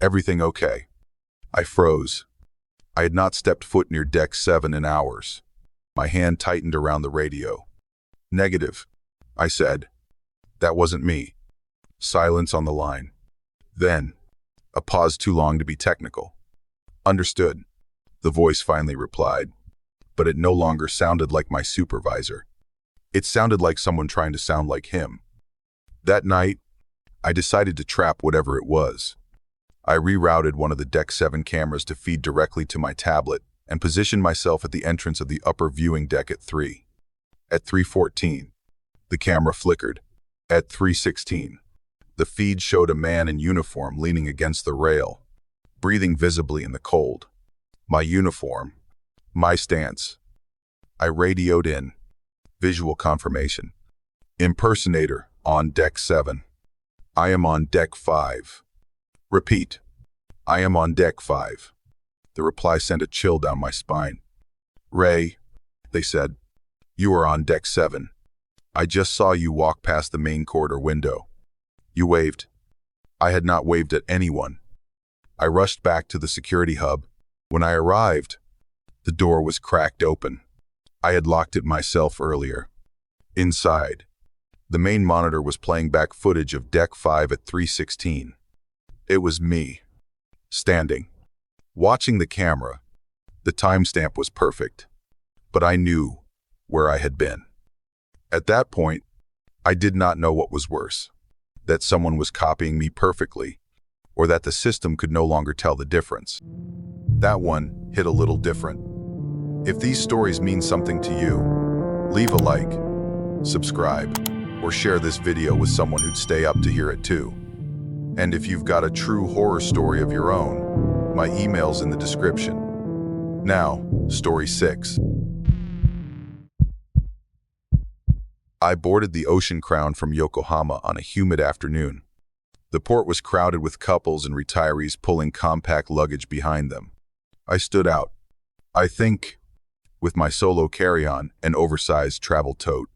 Everything okay?" I froze. I had not stepped foot near Deck 7 in hours. My hand tightened around the radio. "Negative," I said. That wasn't me. Silence on the line. Then, a pause too long to be technical. Understood, the voice finally replied, but it no longer sounded like my supervisor. It sounded like someone trying to sound like him. That night, I decided to trap whatever it was. I rerouted one of the Deck 7 cameras to feed directly to my tablet and positioned myself at the entrance of the upper viewing deck at 3. At 3:14, the camera flickered. At 3:16, the feed showed a man in uniform leaning against the rail, breathing visibly in the cold. My uniform, my stance. I radioed in. Visual confirmation. Impersonator on Deck 7. I am on Deck 5. Repeat. I am on Deck 5. The reply sent a chill down my spine. Ray, they said, you are on Deck 7. I just saw you walk past the main corridor window. You waved. I had not waved at anyone. I rushed back to the security hub. When I arrived, the door was cracked open. I had locked it myself earlier. Inside, the main monitor was playing back footage of Deck 5 at 3:16. It was me, standing, watching the camera. The timestamp was perfect, but I knew where I had been. At that point, I did not know what was worse, that someone was copying me perfectly, or that the system could no longer tell the difference. That one hit a little different. If these stories mean something to you, leave a like, subscribe, or share this video with someone who'd stay up to hear it too. And if you've got a true horror story of your own, my email's in the description. Now, story 6. I boarded the Ocean Crown from Yokohama on a humid afternoon. The port was crowded with couples and retirees pulling compact luggage behind them. I stood out, I think, with my solo carry-on and oversized travel tote.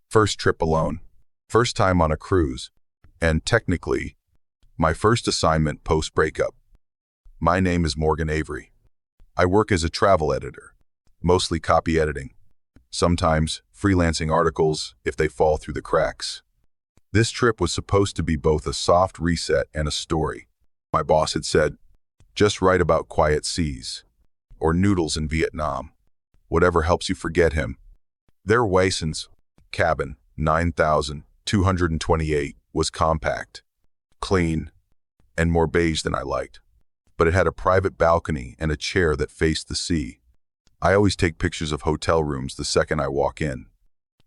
First trip alone, first time on a cruise, and technically, my first assignment post-breakup. My name is Morgan Avery. I work as a travel editor, mostly copy editing, sometimes freelancing articles if they fall through the cracks. This trip was supposed to be both a soft reset and a story. My boss had said, just write about quiet seas, or noodles in Vietnam, whatever helps you forget him. Their Wayson's cabin, 9,228, was compact, clean, and more beige than I liked, but it had a private balcony and a chair that faced the sea. I always take pictures of hotel rooms the second I walk in.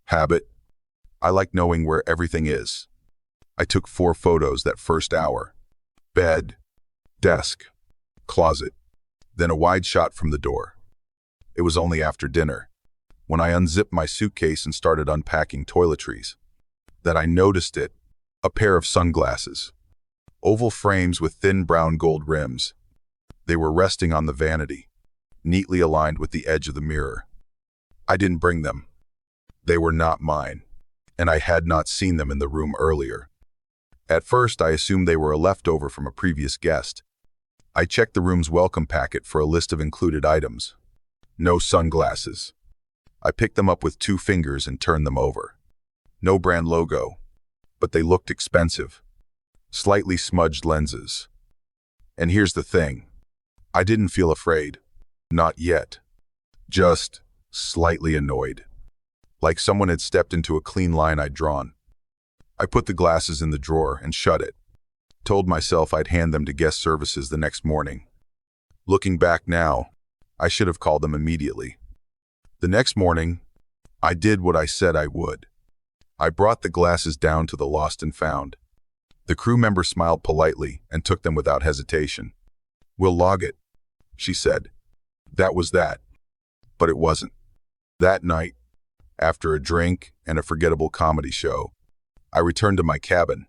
Habit. I like knowing where everything is. I took 4 photos that first hour. Bed, desk, closet, then a wide shot from the door. It was only after dinner, when I unzipped my suitcase and started unpacking toiletries, that I noticed it, a pair of sunglasses. Oval frames with thin brown gold rims. They were resting on the vanity, neatly aligned with the edge of the mirror. I didn't bring them. They were not mine, and I had not seen them in the room earlier. At first, I assumed they were a leftover from a previous guest. I checked the room's welcome packet for a list of included items. No sunglasses. I picked them up with 2 fingers and turned them over. No brand logo, but they looked expensive. Slightly smudged lenses. And here's the thing. I didn't feel afraid. Not yet. Just slightly annoyed. Like someone had stepped into a clean line I'd drawn. I put the glasses in the drawer and shut it. Told myself I'd hand them to guest services the next morning. Looking back now, I should have called them immediately. The next morning, I did what I said I would. I brought the glasses down to the lost and found. The crew member smiled politely and took them without hesitation. We'll log it, she said. That was that. But it wasn't. That night, after a drink and a forgettable comedy show, I returned to my cabin.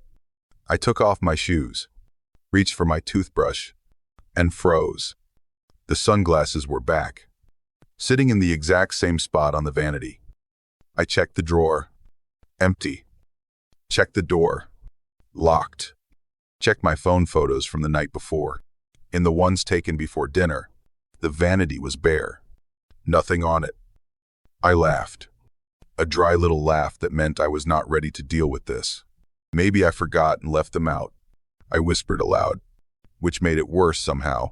I took off my shoes, reached for my toothbrush, and froze. The sunglasses were back, sitting in the exact same spot on the vanity. I checked the drawer. Empty. Checked the door. Locked. Checked my phone photos from the night before. In the ones taken before dinner, the vanity was bare. Nothing on it. I laughed. A dry little laugh that meant I was not ready to deal with this. Maybe I forgot and left them out. I whispered aloud, which made it worse somehow.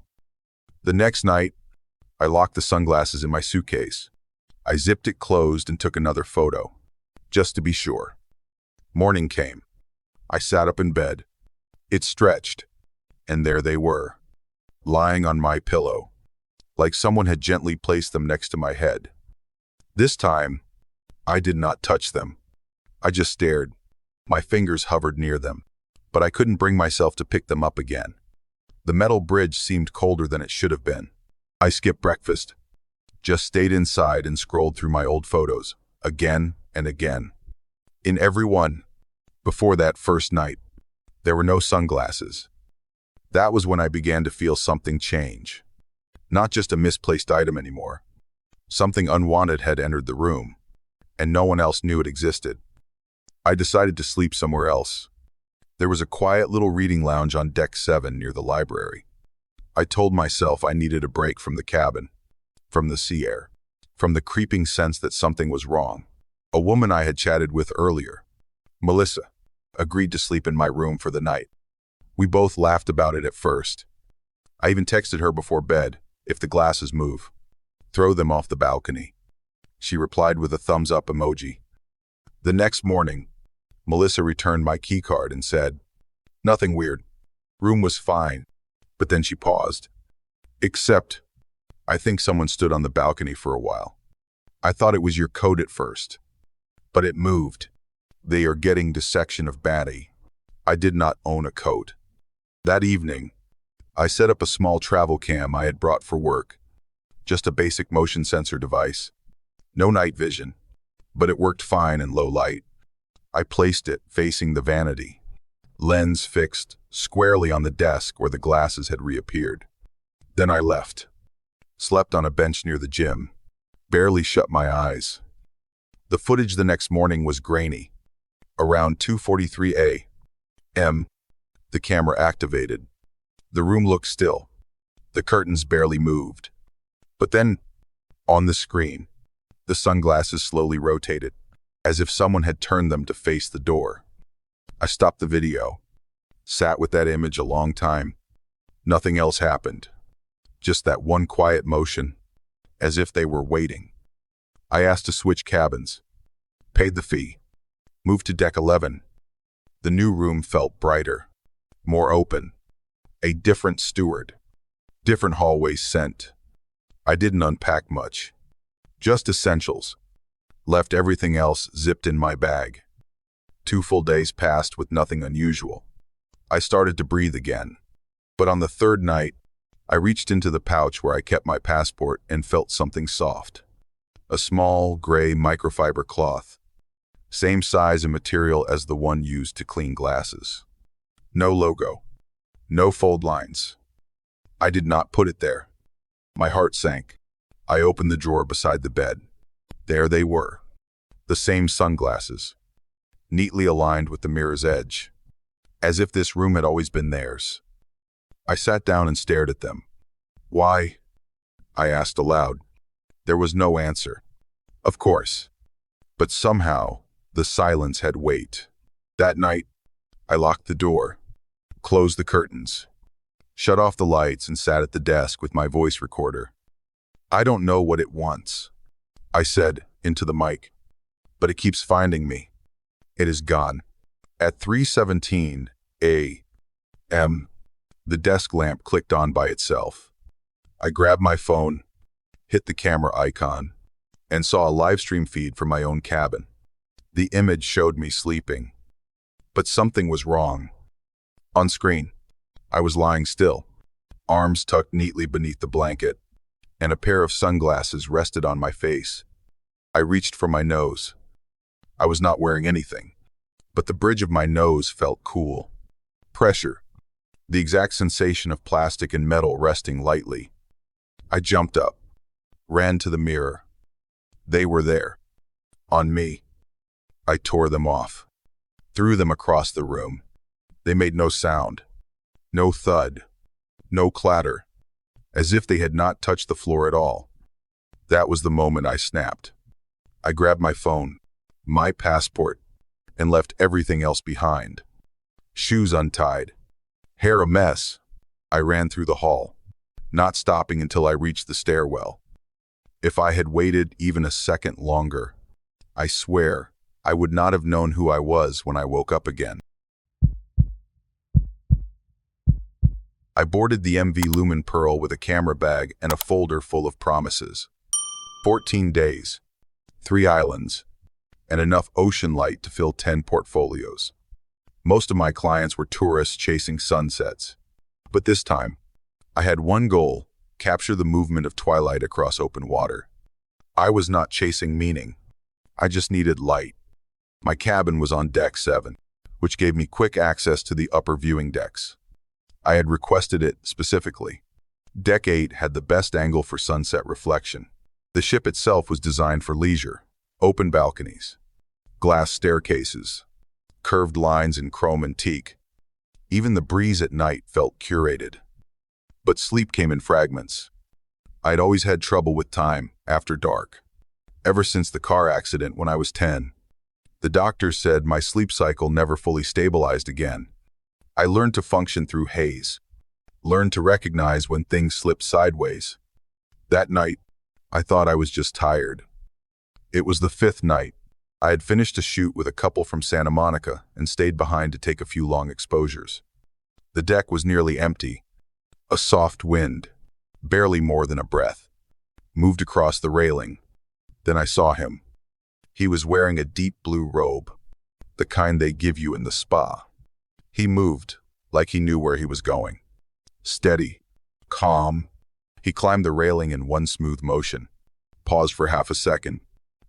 The next night, I locked the sunglasses in my suitcase. I zipped it closed and took another photo, just to be sure. Morning came. I sat up in bed. It stretched, and there they were, lying on my pillow, like someone had gently placed them next to my head. This time, I did not touch them. I just stared. My fingers hovered near them, but I couldn't bring myself to pick them up again. The metal bridge seemed colder than it should have been. I skipped breakfast, just stayed inside and scrolled through my old photos, again and again. In every one, before that first night, there were no sunglasses. That was when I began to feel something change. Not just a misplaced item anymore. Something unwanted had entered the room, and no one else knew it existed. I decided to sleep somewhere else. There was a quiet little reading lounge on deck 7 near the library. I told myself I needed a break from the cabin, from the sea air, from the creeping sense that something was wrong. A woman I had chatted with earlier, Melissa, agreed to sleep in my room for the night. We both laughed about it at first. I even texted her before bed, if the glasses move, throw them off the balcony. She replied with a thumbs up emoji. The next morning, Melissa returned my keycard and said, "Nothing weird. Room was fine." But then she paused. "Except, I think someone stood on the balcony for a while. I thought it was your coat at first. But it moved. They are getting to section of baddie. I did not own a coat." That evening, I set up a small travel cam I had brought for work. Just a basic motion sensor device. No night vision, but it worked fine in low light. I placed it facing the vanity, lens fixed squarely on the desk where the glasses had reappeared. Then I left, slept on a bench near the gym, barely shut my eyes. The footage the next morning was grainy. Around 2:43 a.m., the camera activated. The room looked still. The curtains barely moved. But then, on the screen, the sunglasses slowly rotated, as if someone had turned them to face the door. I stopped the video, sat with that image a long time. Nothing else happened. Just that one quiet motion, as if they were waiting. I asked to switch cabins, paid the fee, moved to deck 11. The new room felt brighter, more open, a different steward, different hallway scent. I didn't unpack much, just essentials. Left everything else zipped in my bag. 2 full days passed with nothing unusual. I started to breathe again. But on the third night, I reached into the pouch where I kept my passport and felt something soft. A small, gray microfiber cloth. Same size and material as the one used to clean glasses. No logo. No fold lines. I did not put it there. My heart sank. I opened the drawer beside the bed. There they were. The same sunglasses, neatly aligned with the mirror's edge, as if this room had always been theirs. I sat down and stared at them. "Why?" I asked aloud. There was no answer. Of course. But somehow, the silence had weight. That night, I locked the door, closed the curtains, shut off the lights and sat at the desk with my voice recorder. "I don't know what it wants," I said into the mic, "but it keeps finding me. It is gone." At 3:17 a.m., the desk lamp clicked on by itself. I grabbed my phone, hit the camera icon, and saw a live stream feed from my own cabin. The image showed me sleeping. But something was wrong. On screen, I was lying still, arms tucked neatly beneath the blanket, and a pair of sunglasses rested on my face. I reached for my nose. I was not wearing anything, but the bridge of my nose felt cool. Pressure, the exact sensation of plastic and metal resting lightly. I jumped up, ran to the mirror. They were there, on me. I tore them off, threw them across the room. They made no sound, no thud, no clatter, as if they had not touched the floor at all. That was the moment I snapped. I grabbed my phone, my passport, and left everything else behind. Shoes untied, hair a mess, I ran through the hall, not stopping until I reached the stairwell. If I had waited even a second longer, I swear I would not have known who I was when I woke up again. I boarded the MV Lumen Pearl with a camera bag and a folder full of promises. 14 days, 3 islands, and enough ocean light to fill 10 portfolios. Most of my clients were tourists chasing sunsets. But this time, I had one goal: capture the movement of twilight across open water. I was not chasing meaning. I just needed light. My cabin was on deck 7, which gave me quick access to the upper viewing decks. I had requested it specifically. Deck 8 had the best angle for sunset reflection. The ship itself was designed for leisure: open balconies, glass staircases, curved lines in chrome and teak. Even the breeze at night felt curated. But sleep came in fragments. I'd always had trouble with time after dark, ever since the car accident when I was 10. The doctor said my sleep cycle never fully stabilized again. I learned to function through haze, learned to recognize when things slipped sideways. That night, I thought I was just tired. It was the 5th night. I had finished a shoot with a couple from Santa Monica and stayed behind to take a few long exposures. The deck was nearly empty. A soft wind, barely more than a breath, moved across the railing. Then I saw him. He was wearing a deep blue robe, the kind they give you in the spa. He moved, like he knew where he was going. Steady, calm. He climbed the railing in one smooth motion, paused for half a second,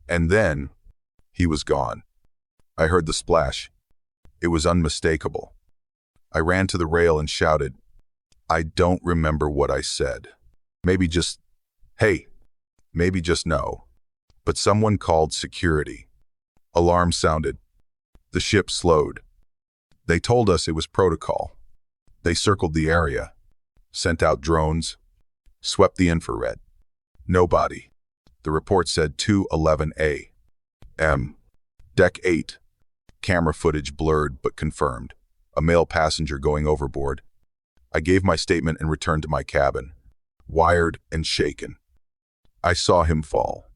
and then he was gone. I heard the splash. It was unmistakable. I ran to the rail and shouted. I don't remember what I said. Maybe just, hey, maybe just no. But someone called security. Alarm sounded. The ship slowed. They told us it was protocol. They circled the area, sent out drones, swept the infrared. Nobody. The report said 2:11 a.m. Deck 8. Camera footage blurred but confirmed. A male passenger going overboard. I gave my statement and returned to my cabin, wired and shaken. I saw him fall.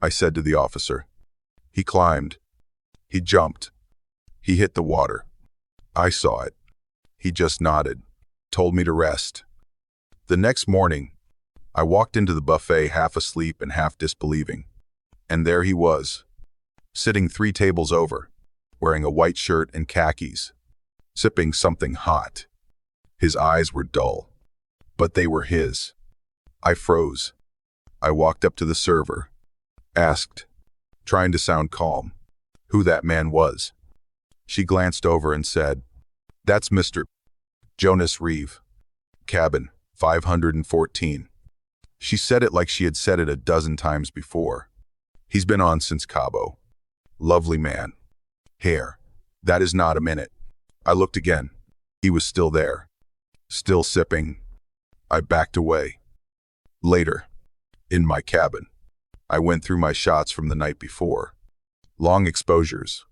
I said to the officer. He climbed. He jumped. He hit the water. I saw it. He just nodded, told me to rest. The next morning, I walked into the buffet half asleep and half disbelieving. And there he was, sitting 3 tables over, wearing a white shirt and khakis, sipping something hot. His eyes were dull, but they were his. I froze. I walked up to the server, asked, trying to sound calm, who that man was. She glanced over and said, That's Mr. Jonas Reeve, cabin 514. She said it like she had said it a dozen times before. He's been on since Cabo. Lovely man. Hair. That is not a minute. I looked again. He was still there. Still sipping. I backed away. Later, in my cabin, I went through my shots from the night before. Long exposures.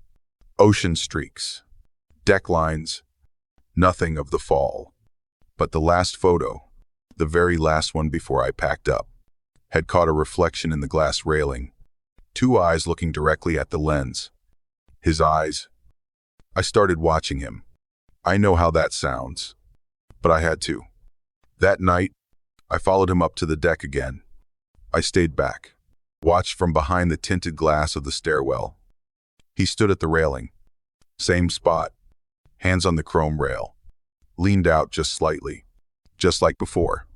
Ocean streaks. Deck lines. Nothing of the fall. But the last photo, the very last one before I packed up, had caught a reflection in the glass railing. 2 eyes looking directly at the lens. His eyes. I started watching him. I know how that sounds. But I had to. That night, I followed him up to the deck again. I stayed back, watched from behind the tinted glass of the stairwell. He stood at the railing. Same spot. Hands on the chrome rail. Leaned out just slightly. Just like before.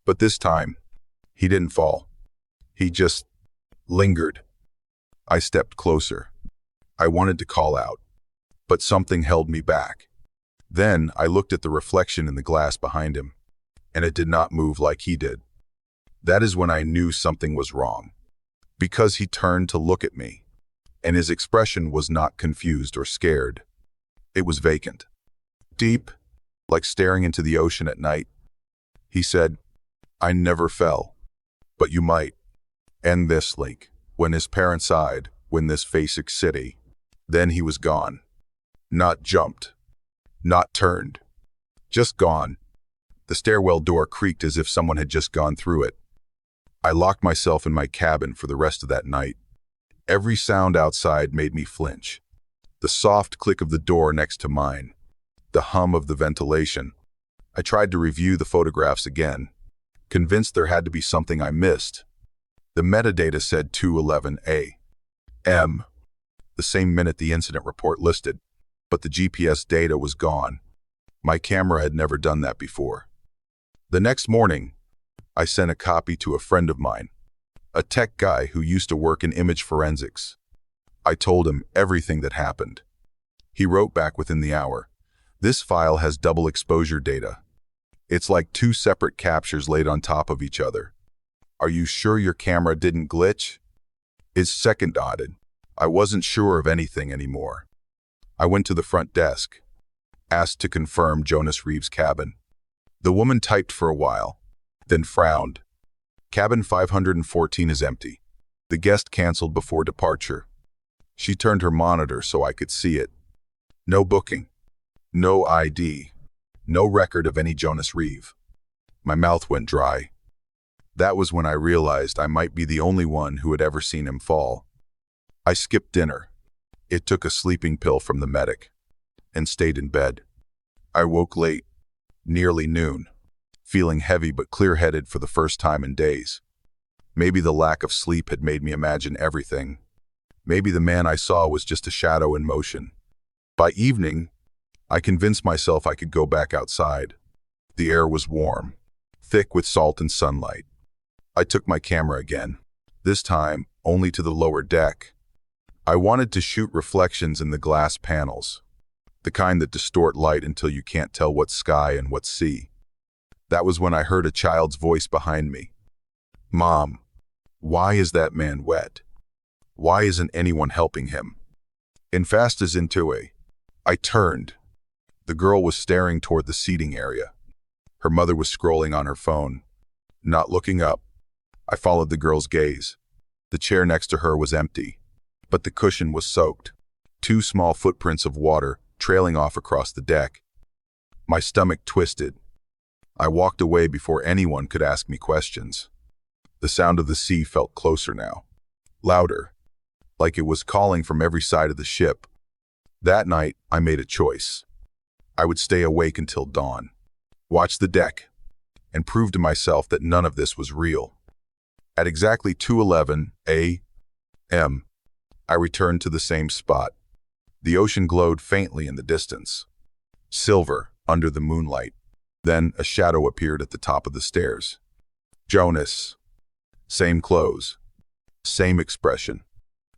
But this time, he didn't fall. He just lingered. I stepped closer. I wanted to call out, but something held me back. Then I looked at the reflection in the glass behind him, and it did not move like he did. That is when I knew something was wrong, because he turned to look at me, and his expression was not confused or scared. It was vacant. Deep, like staring into the ocean at night. He said, I never fell, but you might. And this lake, when his parents sighed, when this Facing city, then he was gone. Not jumped. Not turned. Just gone. The stairwell door creaked as if someone had just gone through it. I locked myself in my cabin for the rest of that night. Every sound outside made me flinch. The soft click of the door next to mine, the hum of the ventilation. I tried to review the photographs again, convinced there had to be something I missed. The metadata said 2:11 a.m., the same minute the incident report listed, but the GPS data was gone. My camera had never done that before. The next morning, I sent a copy to a friend of mine, a tech guy who used to work in image forensics. I told him everything that happened. He wrote back within the hour, "This file has double exposure data. It's like two separate captures laid on top of each other. Are you sure your camera didn't glitch?" His second nodded. I wasn't sure of anything anymore. I went to the front desk, asked to confirm Jonas Reeves' cabin. The woman typed for a while, then frowned. "Cabin 514 is empty. The guest canceled before departure." She turned her monitor so I could see it. No booking, no ID, no record of any Jonas Reeve. My mouth went dry. That was when I realized I might be the only one who had ever seen him fall. I skipped dinner. It took a sleeping pill from the medic, and stayed in bed. I woke late, nearly noon, feeling heavy but clear-headed for the first time in days. Maybe the lack of sleep had made me imagine everything. Maybe the man I saw was just a shadow in motion. By evening, I convinced myself I could go back outside. The air was warm, thick with salt and sunlight. I took my camera again, this time only to the lower deck. I wanted to shoot reflections in the glass panels, the kind that distort light until you can't tell what's sky and what's sea. That was when I heard a child's voice behind me. "Mom, why is that man wet? Why isn't anyone helping him?" And fast as into I turned. The girl was staring toward the seating area. Her mother was scrolling on her phone. Not looking up, I followed the girl's gaze. The chair next to her was empty, but the cushion was soaked. Two small footprints of water trailing off across the deck. My stomach twisted. I walked away before anyone could ask me questions. The sound of the sea felt closer now, louder, like it was calling from every side of the ship. That night, I made a choice. I would stay awake until dawn, watch the deck, and prove to myself that none of this was real. At exactly 2:11 a.m., I returned to the same spot. The ocean glowed faintly in the distance, silver under the moonlight. Then a shadow appeared at the top of the stairs. Jonas. Same clothes, same expression.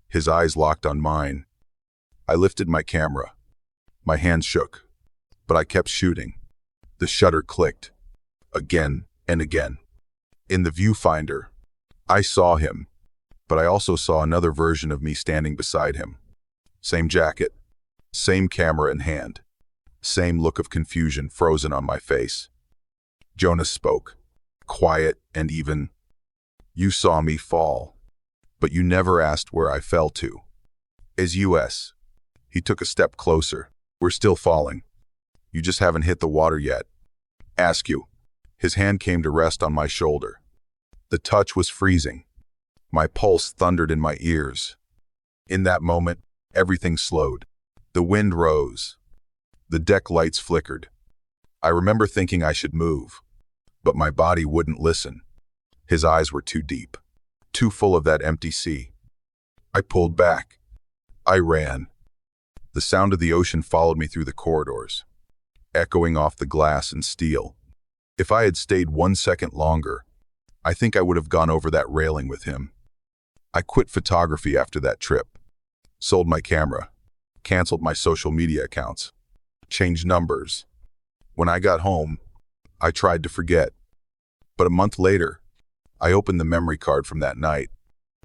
His eyes locked on mine. I lifted my camera. My hands shook, but I kept shooting. The shutter clicked, again and again. In the viewfinder, I saw him, but I also saw another version of me standing beside him. Same jacket, same camera in hand, same look of confusion frozen on my face. Jonas spoke, quiet and even. "You saw me fall, but you never asked where I fell to." As U.S. He took a step closer. "We're still falling. You just haven't hit the water yet. Ask you." His hand came to rest on my shoulder. The touch was freezing. My pulse thundered in my ears. In that moment, everything slowed. The wind rose. The deck lights flickered. I remember thinking I should move, but my body wouldn't listen. His eyes were too deep, too full of that empty sea. I pulled back. I ran. The sound of the ocean followed me through the corridors, echoing off the glass and steel. If I had stayed 1 second longer, I think I would have gone over that railing with him. I quit photography after that trip, sold my camera, canceled my social media accounts, changed numbers. When I got home, I tried to forget. But a month later, I opened the memory card from that night.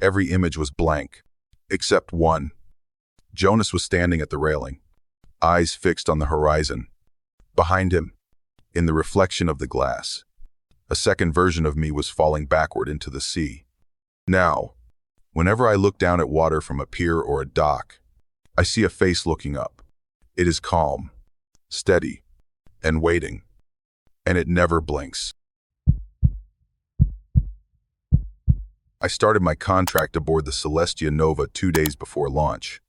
Every image was blank, except one. Jonas was standing at the railing, eyes fixed on the horizon. Behind him, in the reflection of the glass, a second version of me was falling backward into the sea. Now, whenever I look down at water from a pier or a dock, I see a face looking up. It is calm, steady, and waiting. and it never blinks. I started my contract aboard the Celestia Nova 2 days before launch.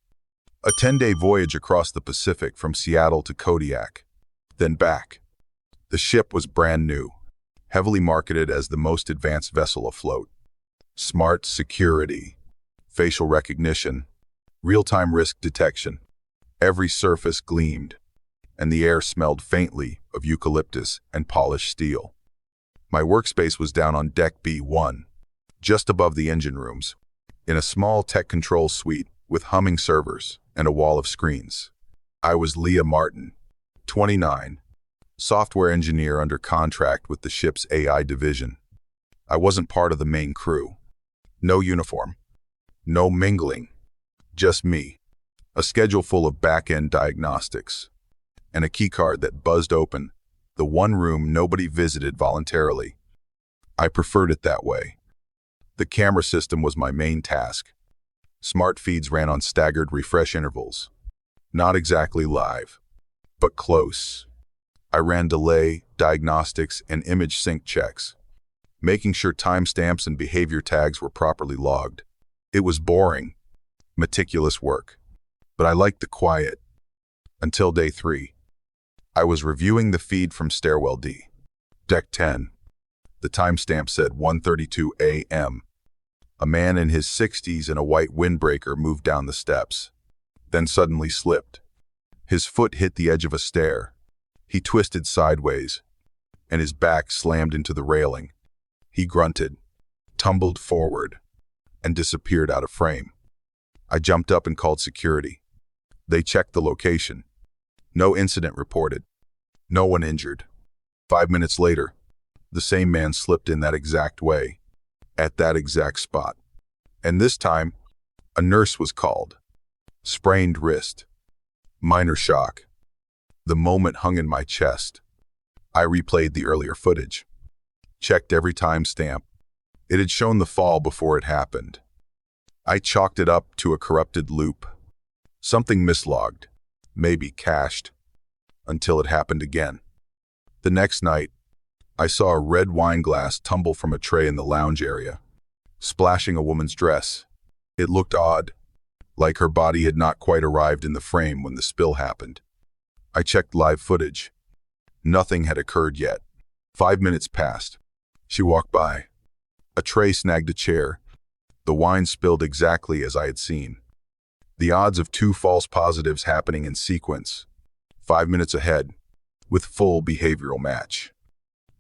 A 10-day voyage across the Pacific from Seattle to Kodiak, then back. The ship was brand new, heavily marketed as the most advanced vessel afloat. Smart security, facial recognition, real-time risk detection. Every surface gleamed, and the air smelled faintly of eucalyptus and polished steel. My workspace was down on deck B1, just above the engine rooms, in a small tech control suite with humming servers and a wall of screens. I was Leah Martin, 29, software engineer under contract with the ship's AI division. I wasn't part of the main crew. No uniform, no mingling, just me, a schedule full of back-end diagnostics, and a keycard that buzzed open, the one room nobody visited voluntarily. I preferred it that way. The camera system was my main task. Smart feeds ran on staggered refresh intervals. Not exactly live, but close. I ran delay, diagnostics, and image sync checks, making sure timestamps and behavior tags were properly logged. It was boring, meticulous work, but I liked the quiet. Until day 3. I was reviewing the feed from Stairwell D. Deck 10. The timestamp said 1:32 a.m. A man in his 60s in a white windbreaker moved down the steps, then suddenly slipped. His foot hit the edge of a stair. He twisted sideways, and his back slammed into the railing. He grunted, tumbled forward, and disappeared out of frame. I jumped up and called security. They checked the location. No incident reported. No one injured. 5 minutes later, the same man slipped in that exact way, at that exact spot. And this time, a nurse was called. Sprained wrist. Minor shock. The moment hung in my chest. I replayed the earlier footage. Checked every timestamp. It had shown the fall before it happened. I chalked it up to a corrupted loop. Something mislogged, maybe cached, until it happened again. The next night, I saw a red wine glass tumble from a tray in the lounge area, splashing a woman's dress. It looked odd, like her body had not quite arrived in the frame when the spill happened. I checked live footage. Nothing had occurred yet. 5 minutes passed. She walked by. A tray snagged a chair. The wine spilled exactly as I had seen. The odds of 2 false positives happening in sequence, 5 minutes ahead, with full behavioral match.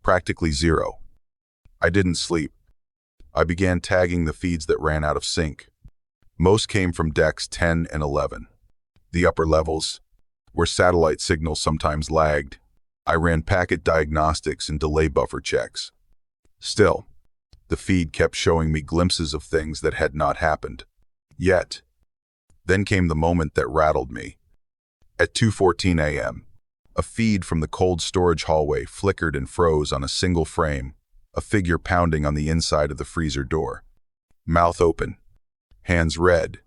Practically 0. I didn't sleep. I began tagging the feeds that ran out of sync. Most came from decks 10 and 11. The upper levels, where satellite signals sometimes lagged, I ran packet diagnostics and delay buffer checks. Still, the feed kept showing me glimpses of things that had not happened yet. Then came the moment that rattled me. At 2:14 a.m., a feed from the cold storage hallway flickered and froze on a single frame, a figure pounding on the inside of the freezer door. Mouth open, hands red.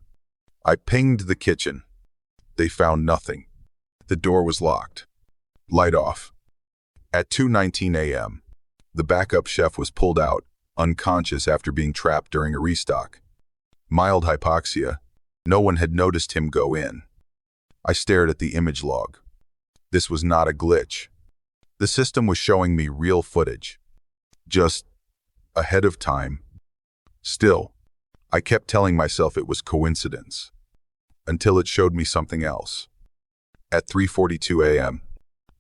I pinged the kitchen. They found nothing. The door was locked. Light off. At 2:19 a.m., the backup chef was pulled out, unconscious after being trapped during a restock. Mild hypoxia. No one had noticed him go in. I stared at the image log. This was not a glitch. The system was showing me real footage. Just ahead of time. Still, I kept telling myself it was coincidence, until it showed me something else. At 3:42 a.m.,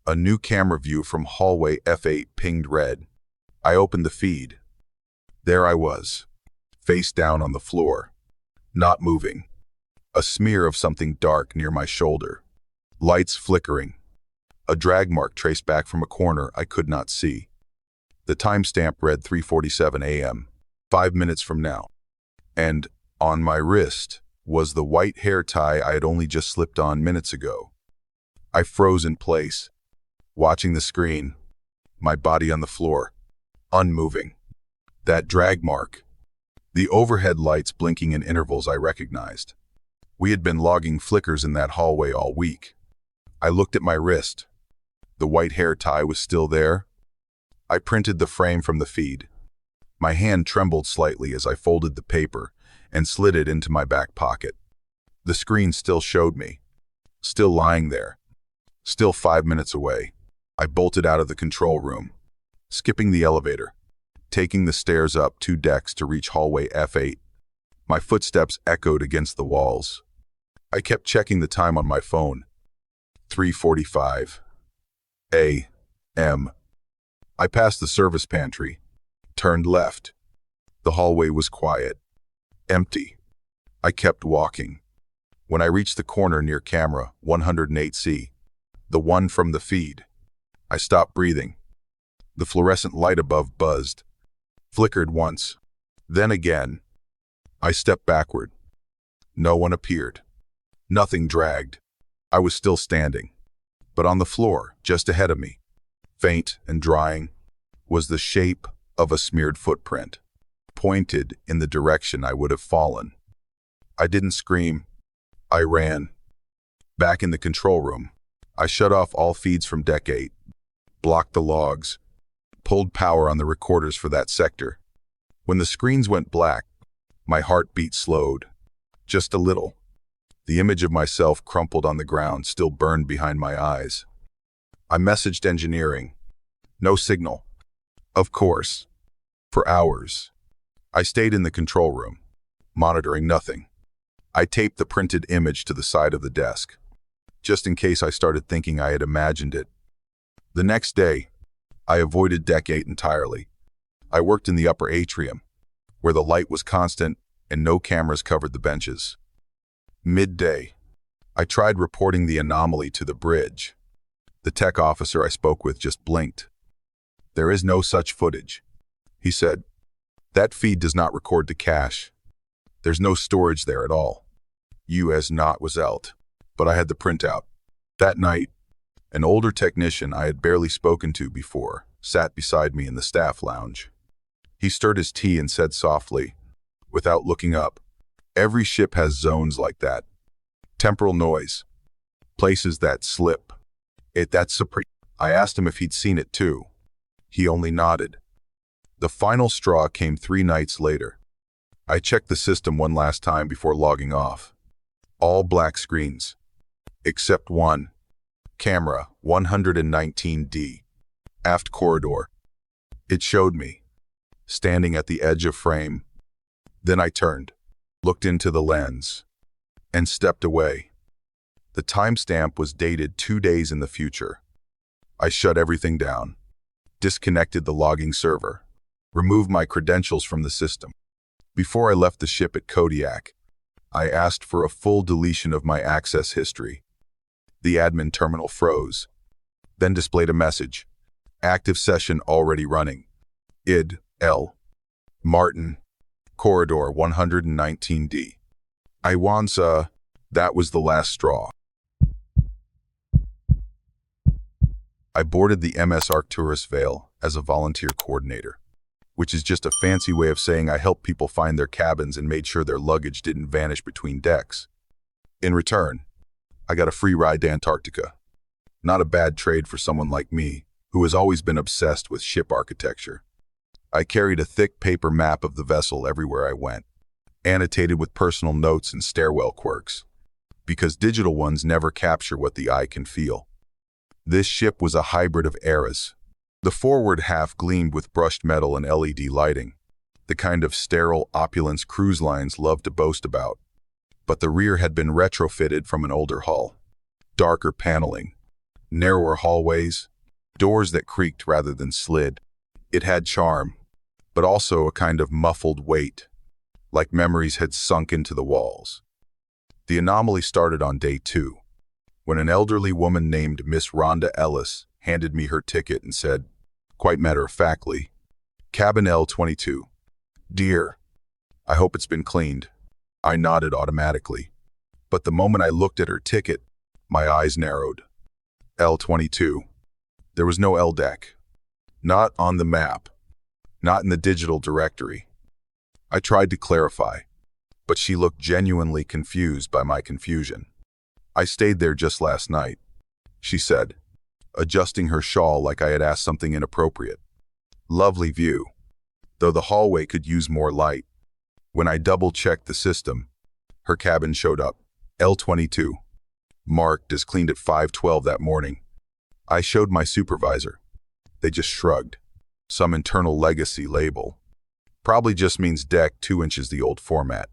a new camera view from hallway F8 pinged red. I opened the feed. There I was, face down on the floor, not moving. A smear of something dark near my shoulder. Lights flickering. A drag mark traced back from a corner I could not see. The timestamp read 3:47 a.m., 5 minutes from now. And on my wrist was the white hair tie I had only just slipped on minutes ago. I froze in place, watching the screen, my body on the floor, unmoving. That drag mark. The overhead lights blinking in intervals I recognized. We had been logging flickers in that hallway all week. I looked at my wrist. The white hair tie was still there, I printed the frame from the feed. My hand trembled slightly as I folded the paper and slid it into my back pocket. The screen still showed me, still lying there, still 5 minutes away. I bolted out of the control room, skipping the elevator, taking the stairs up 2 decks to reach hallway F8. My footsteps echoed against the walls. I kept checking the time on my phone. 3:45 a.m. I passed the service pantry, turned left. The hallway was quiet, empty. I kept walking. When I reached the corner near camera 108C, the one from the feed, I stopped breathing. The fluorescent light above buzzed, flickered once, then again. I stepped backward. No one appeared. Nothing dragged. I was still standing. But on the floor, just ahead of me, faint and drying, was the shape of a smeared footprint, pointed in the direction I would have fallen. I didn't scream. I ran. Back in the control room, I shut off all feeds from Deck 8, blocked the logs, pulled power on the recorders for that sector. When the screens went black, my heartbeat slowed, just a little. The image of myself crumpled on the ground still burned behind my eyes. I messaged engineering. No signal. Of course. For hours. I stayed in the control room, monitoring nothing. I taped the printed image to the side of the desk, just in case I started thinking I had imagined it. The next day, I avoided Deck 8 entirely. I worked in the upper atrium, where the light was constant and no cameras covered the benches. Midday, I tried reporting the anomaly to the bridge. The tech officer I spoke with just blinked. "There is no such footage," he said. "That feed does not record to cache. There's no storage there at all. US not was out." But I had the printout. That night, an older technician I had barely spoken to before sat beside me in the staff lounge. He stirred his tea and said softly, without looking up, "Every ship has zones like that. Temporal noise. Places that slip. That's supreme." I asked him if he'd seen it too. He only nodded. The final straw came 3 nights later. I checked the system one last time before logging off. All black screens. Except one. Camera 119D. Aft corridor. It showed me, standing at the edge of frame. Then I turned, looked into the lens, and stepped away. The timestamp was dated 2 days in the future. I shut everything down, disconnected the logging server, removed my credentials from the system. Before I left the ship at Kodiak, I asked for a full deletion of my access history. The admin terminal froze, then displayed a message. "Active session already running. ID L. Martin, corridor 119D. I once, that was the last straw. I boarded the MS Arcturus Vale as a volunteer coordinator, which is just a fancy way of saying I helped people find their cabins and made sure their luggage didn't vanish between decks. In return, I got a free ride to Antarctica. Not a bad trade for someone like me, who has always been obsessed with ship architecture. I carried a thick paper map of the vessel everywhere I went, annotated with personal notes and stairwell quirks, because digital ones never capture what the eye can feel. This ship was a hybrid of eras. The forward half gleamed with brushed metal and LED lighting, the kind of sterile opulence cruise lines love to boast about. But the rear had been retrofitted from an older hull. Darker paneling, narrower hallways, doors that creaked rather than slid. It had charm, but also a kind of muffled weight, like memories had sunk into the walls. The anomaly started on day 2, when an elderly woman named Miss Rhonda Ellis handed me her ticket and said, quite matter-of-factly, "Cabin L22. Dear, I hope it's been cleaned." I nodded automatically, but the moment I looked at her ticket, my eyes narrowed. L22. There was no L deck. Not on the map. Not in the digital directory. I tried to clarify, but she looked genuinely confused by my confusion. "I stayed there just last night," she said, adjusting her shawl like I had asked something inappropriate. Lovely view, though the hallway could use more light. When I double-checked the system, her cabin showed up. L22. Marked as cleaned at 5:12 that morning. I showed my supervisor. They just shrugged. Some internal legacy label. Probably just means deck 2 inches the old format.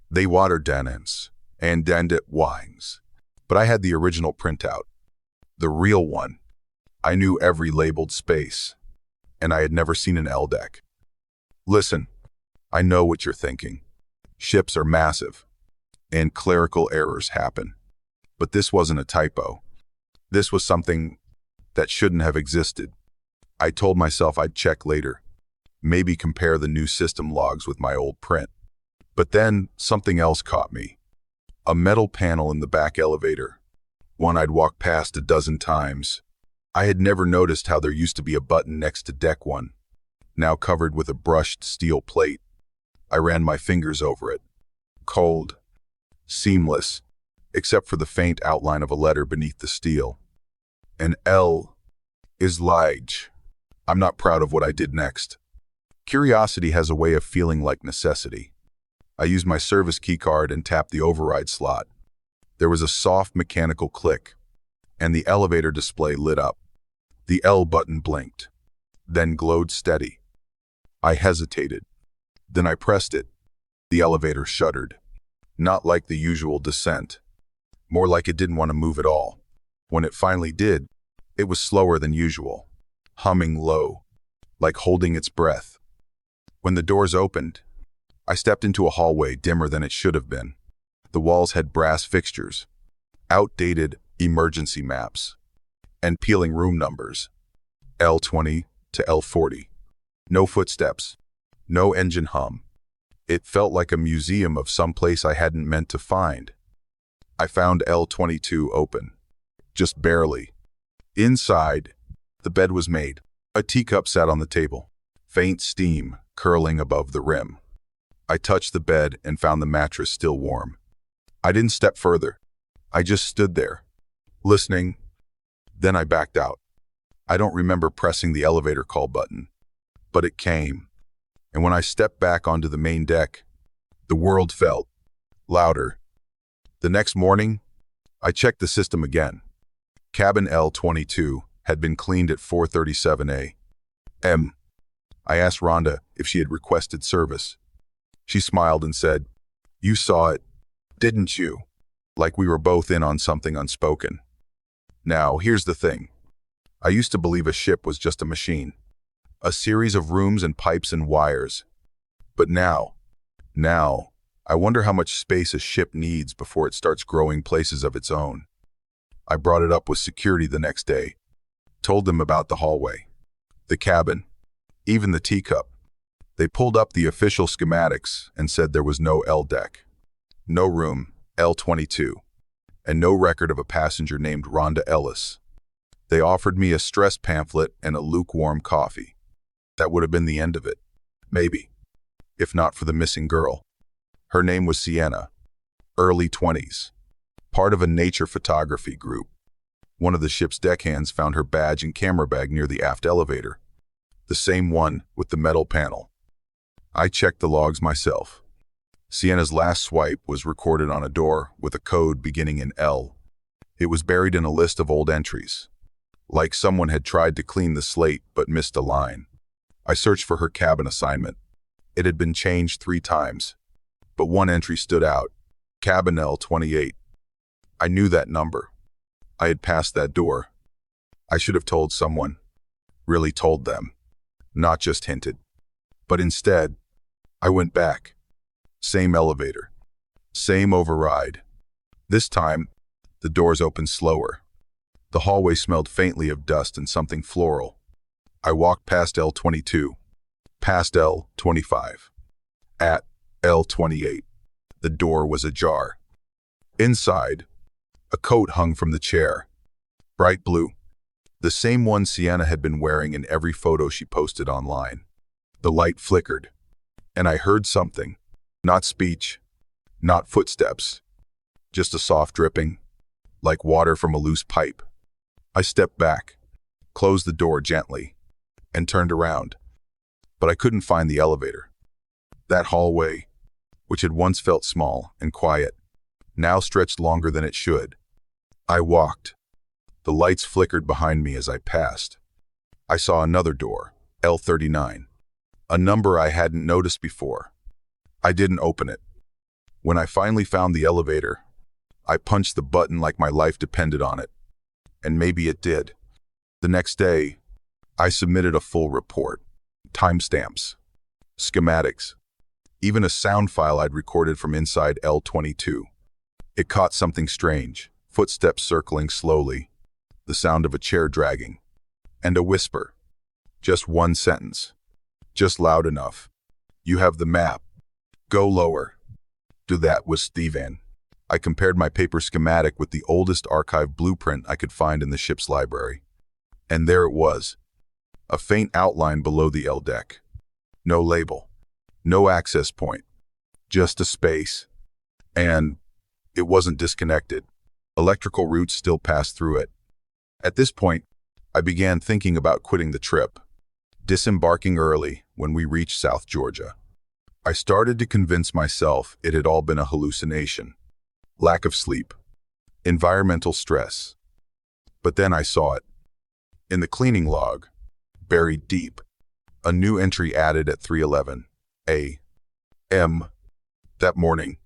They water denens and dendit wines. But I had the original printout. The real one. I knew every labeled space. And I had never seen an L deck. Listen, I know what you're thinking. Ships are massive. And clerical errors happen. But this wasn't a typo. This was something that shouldn't have existed. I told myself I'd check later. Maybe compare the new system logs with my old print. But then something else caught me. A metal panel in the back elevator. One I'd walked past a dozen times. I had never noticed how there used to be a button next to deck 1, now covered with a brushed steel plate. I ran my fingers over it. Cold. Seamless, except for the faint outline of a letter beneath the steel. An L is luggage. I'm not proud of what I did next. Curiosity has a way of feeling like necessity. I used my service keycard and tapped the override slot. There was a soft mechanical click, and the elevator display lit up. The L button blinked, then glowed steady. I hesitated. Then I pressed it. The elevator shuddered. Not like the usual descent. More like it didn't want to move at all. When it finally did, it was slower than usual, humming low, like holding its breath. When the doors opened, I stepped into a hallway dimmer than it should have been. The walls had brass fixtures, outdated emergency maps, and peeling room numbers, L20 to L40. No footsteps, no engine hum. It felt like a museum of some place I hadn't meant to find. I found L22 open, just barely. Inside, the bed was made. A teacup sat on the table, faint steam curling above the rim. I touched the bed and found the mattress still warm. I didn't step further. I just stood there, listening. Then I backed out. I don't remember pressing the elevator call button, but it came. And when I stepped back onto the main deck, the world felt louder. The next morning, I checked the system again. Cabin L22 had been cleaned at 4:37 a.m. I asked Rhonda if she had requested service. She smiled and said, "You saw it, didn't you?" Like we were both in on something unspoken. Now, here's the thing. I used to believe a ship was just a machine, a series of rooms and pipes and wires. But now, I wonder how much space a ship needs before it starts growing places of its own. I brought it up with security the next day, told them about the hallway, the cabin, even the teacup. They pulled up the official schematics and said there was no L deck, no room, L22, and no record of a passenger named Rhonda Ellis. They offered me a stress pamphlet and a lukewarm coffee. That would have been the end of it, maybe, if not for the missing girl. Her name was Sienna, early 20s, part of a nature photography group. One of the ship's deckhands found her badge and camera bag near the aft elevator, the same one with the metal panel. I checked the logs myself. Sienna's last swipe was recorded on a door with a code beginning in L. It was buried in a list of old entries, like someone had tried to clean the slate but missed a line. I searched for her cabin assignment. It had been changed 3 times, but one entry stood out, cabin L28. I knew that number. I had passed that door. I should have told someone, really told them, not just hinted. But instead, I went back. Same elevator, same override. This time, the doors opened slower. The hallway smelled faintly of dust and something floral. I walked past L22, past L25, at L28. The door was ajar. Inside, a coat hung from the chair, bright blue, the same one Sienna had been wearing in every photo she posted online. The light flickered, and I heard something, not speech, not footsteps, just a soft dripping, like water from a loose pipe. I stepped back, closed the door gently, and turned around. but I couldn't find the elevator. That hallway, which had once felt small and quiet, now stretched longer than it should. I walked. The lights flickered behind me as I passed. I saw another door, L39, a number I hadn't noticed before. I didn't open it. When I finally found the elevator, I punched the button like my life depended on it. And maybe it did. The next day, I submitted a full report, timestamps, schematics, even a sound file I'd recorded from inside L22. It caught something strange, footsteps circling slowly, the sound of a chair dragging, and a whisper. Just one sentence, just loud enough. "You have the map. Go lower." Do that was Stevan. I compared my paper schematic with the oldest archive blueprint I could find in the ship's library. And there it was, a faint outline below the L deck. No label, no access point, just a space. And it wasn't disconnected. Electrical routes still passed through it. At this point, I began thinking about quitting the trip, disembarking early when we reached South Georgia. I started to convince myself it had all been a hallucination. Lack of sleep, environmental stress. But then I saw it. In the cleaning log, buried deep, a new entry added at 3:11 a.m. that morning.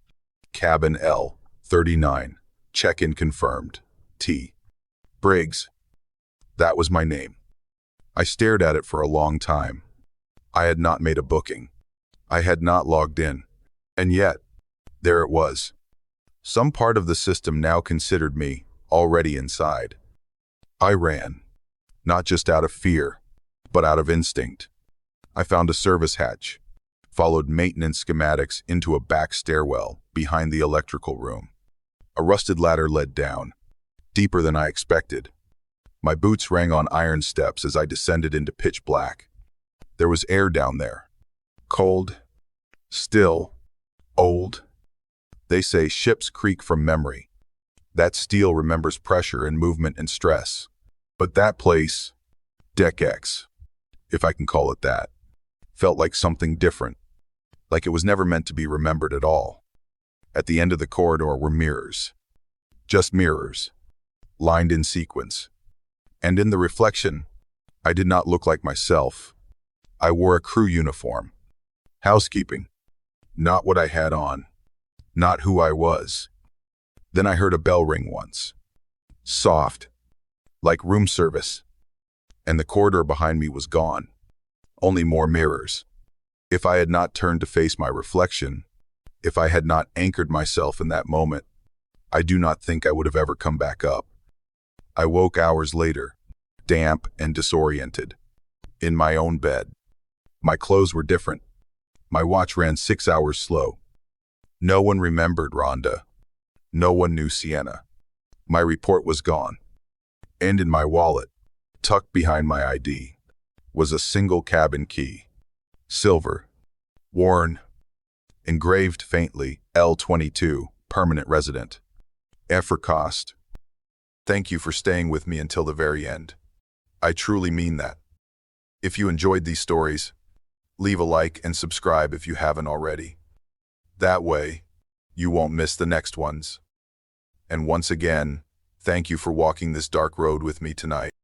Cabin L39. Check-in confirmed. T. Briggs. That was my name. I stared at it for a long time. I had not made a booking. I had not logged in. And yet, there it was. Some part of the system now considered me already inside. I ran, not just out of fear, but out of instinct. I found a service hatch, followed maintenance schematics into a back stairwell behind the electrical room. A rusted ladder led down, deeper than I expected. My boots rang on iron steps as I descended into pitch black. There was air down there. Cold, still, old. They say ships creak from memory. That steel remembers pressure and movement and stress. But that place, Deck X, if I can call it that, felt like something different, like it was never meant to be remembered at all. At the end of the corridor were mirrors. Just mirrors, lined in sequence. And in the reflection, I did not look like myself. I wore a crew uniform. Housekeeping. Not what I had on. Not who I was. Then I heard a bell ring once. Soft, like room service. And the corridor behind me was gone. Only more mirrors. If I had not turned to face my reflection, if I had not anchored myself in that moment, I do not think I would have ever come back up. I woke hours later, damp and disoriented, in my own bed. My clothes were different. My watch ran 6 hours slow. No one remembered Rhonda. No one knew Sienna. My report was gone. And in my wallet, tucked behind my ID, was a single cabin key. Silver. Worn. Engraved faintly, L22, permanent resident. F for cost. Thank you for staying with me until the very end. I truly mean that. If you enjoyed these stories, leave a like and subscribe if you haven't already. That way, you won't miss the next ones. And once again, thank you for walking this dark road with me tonight.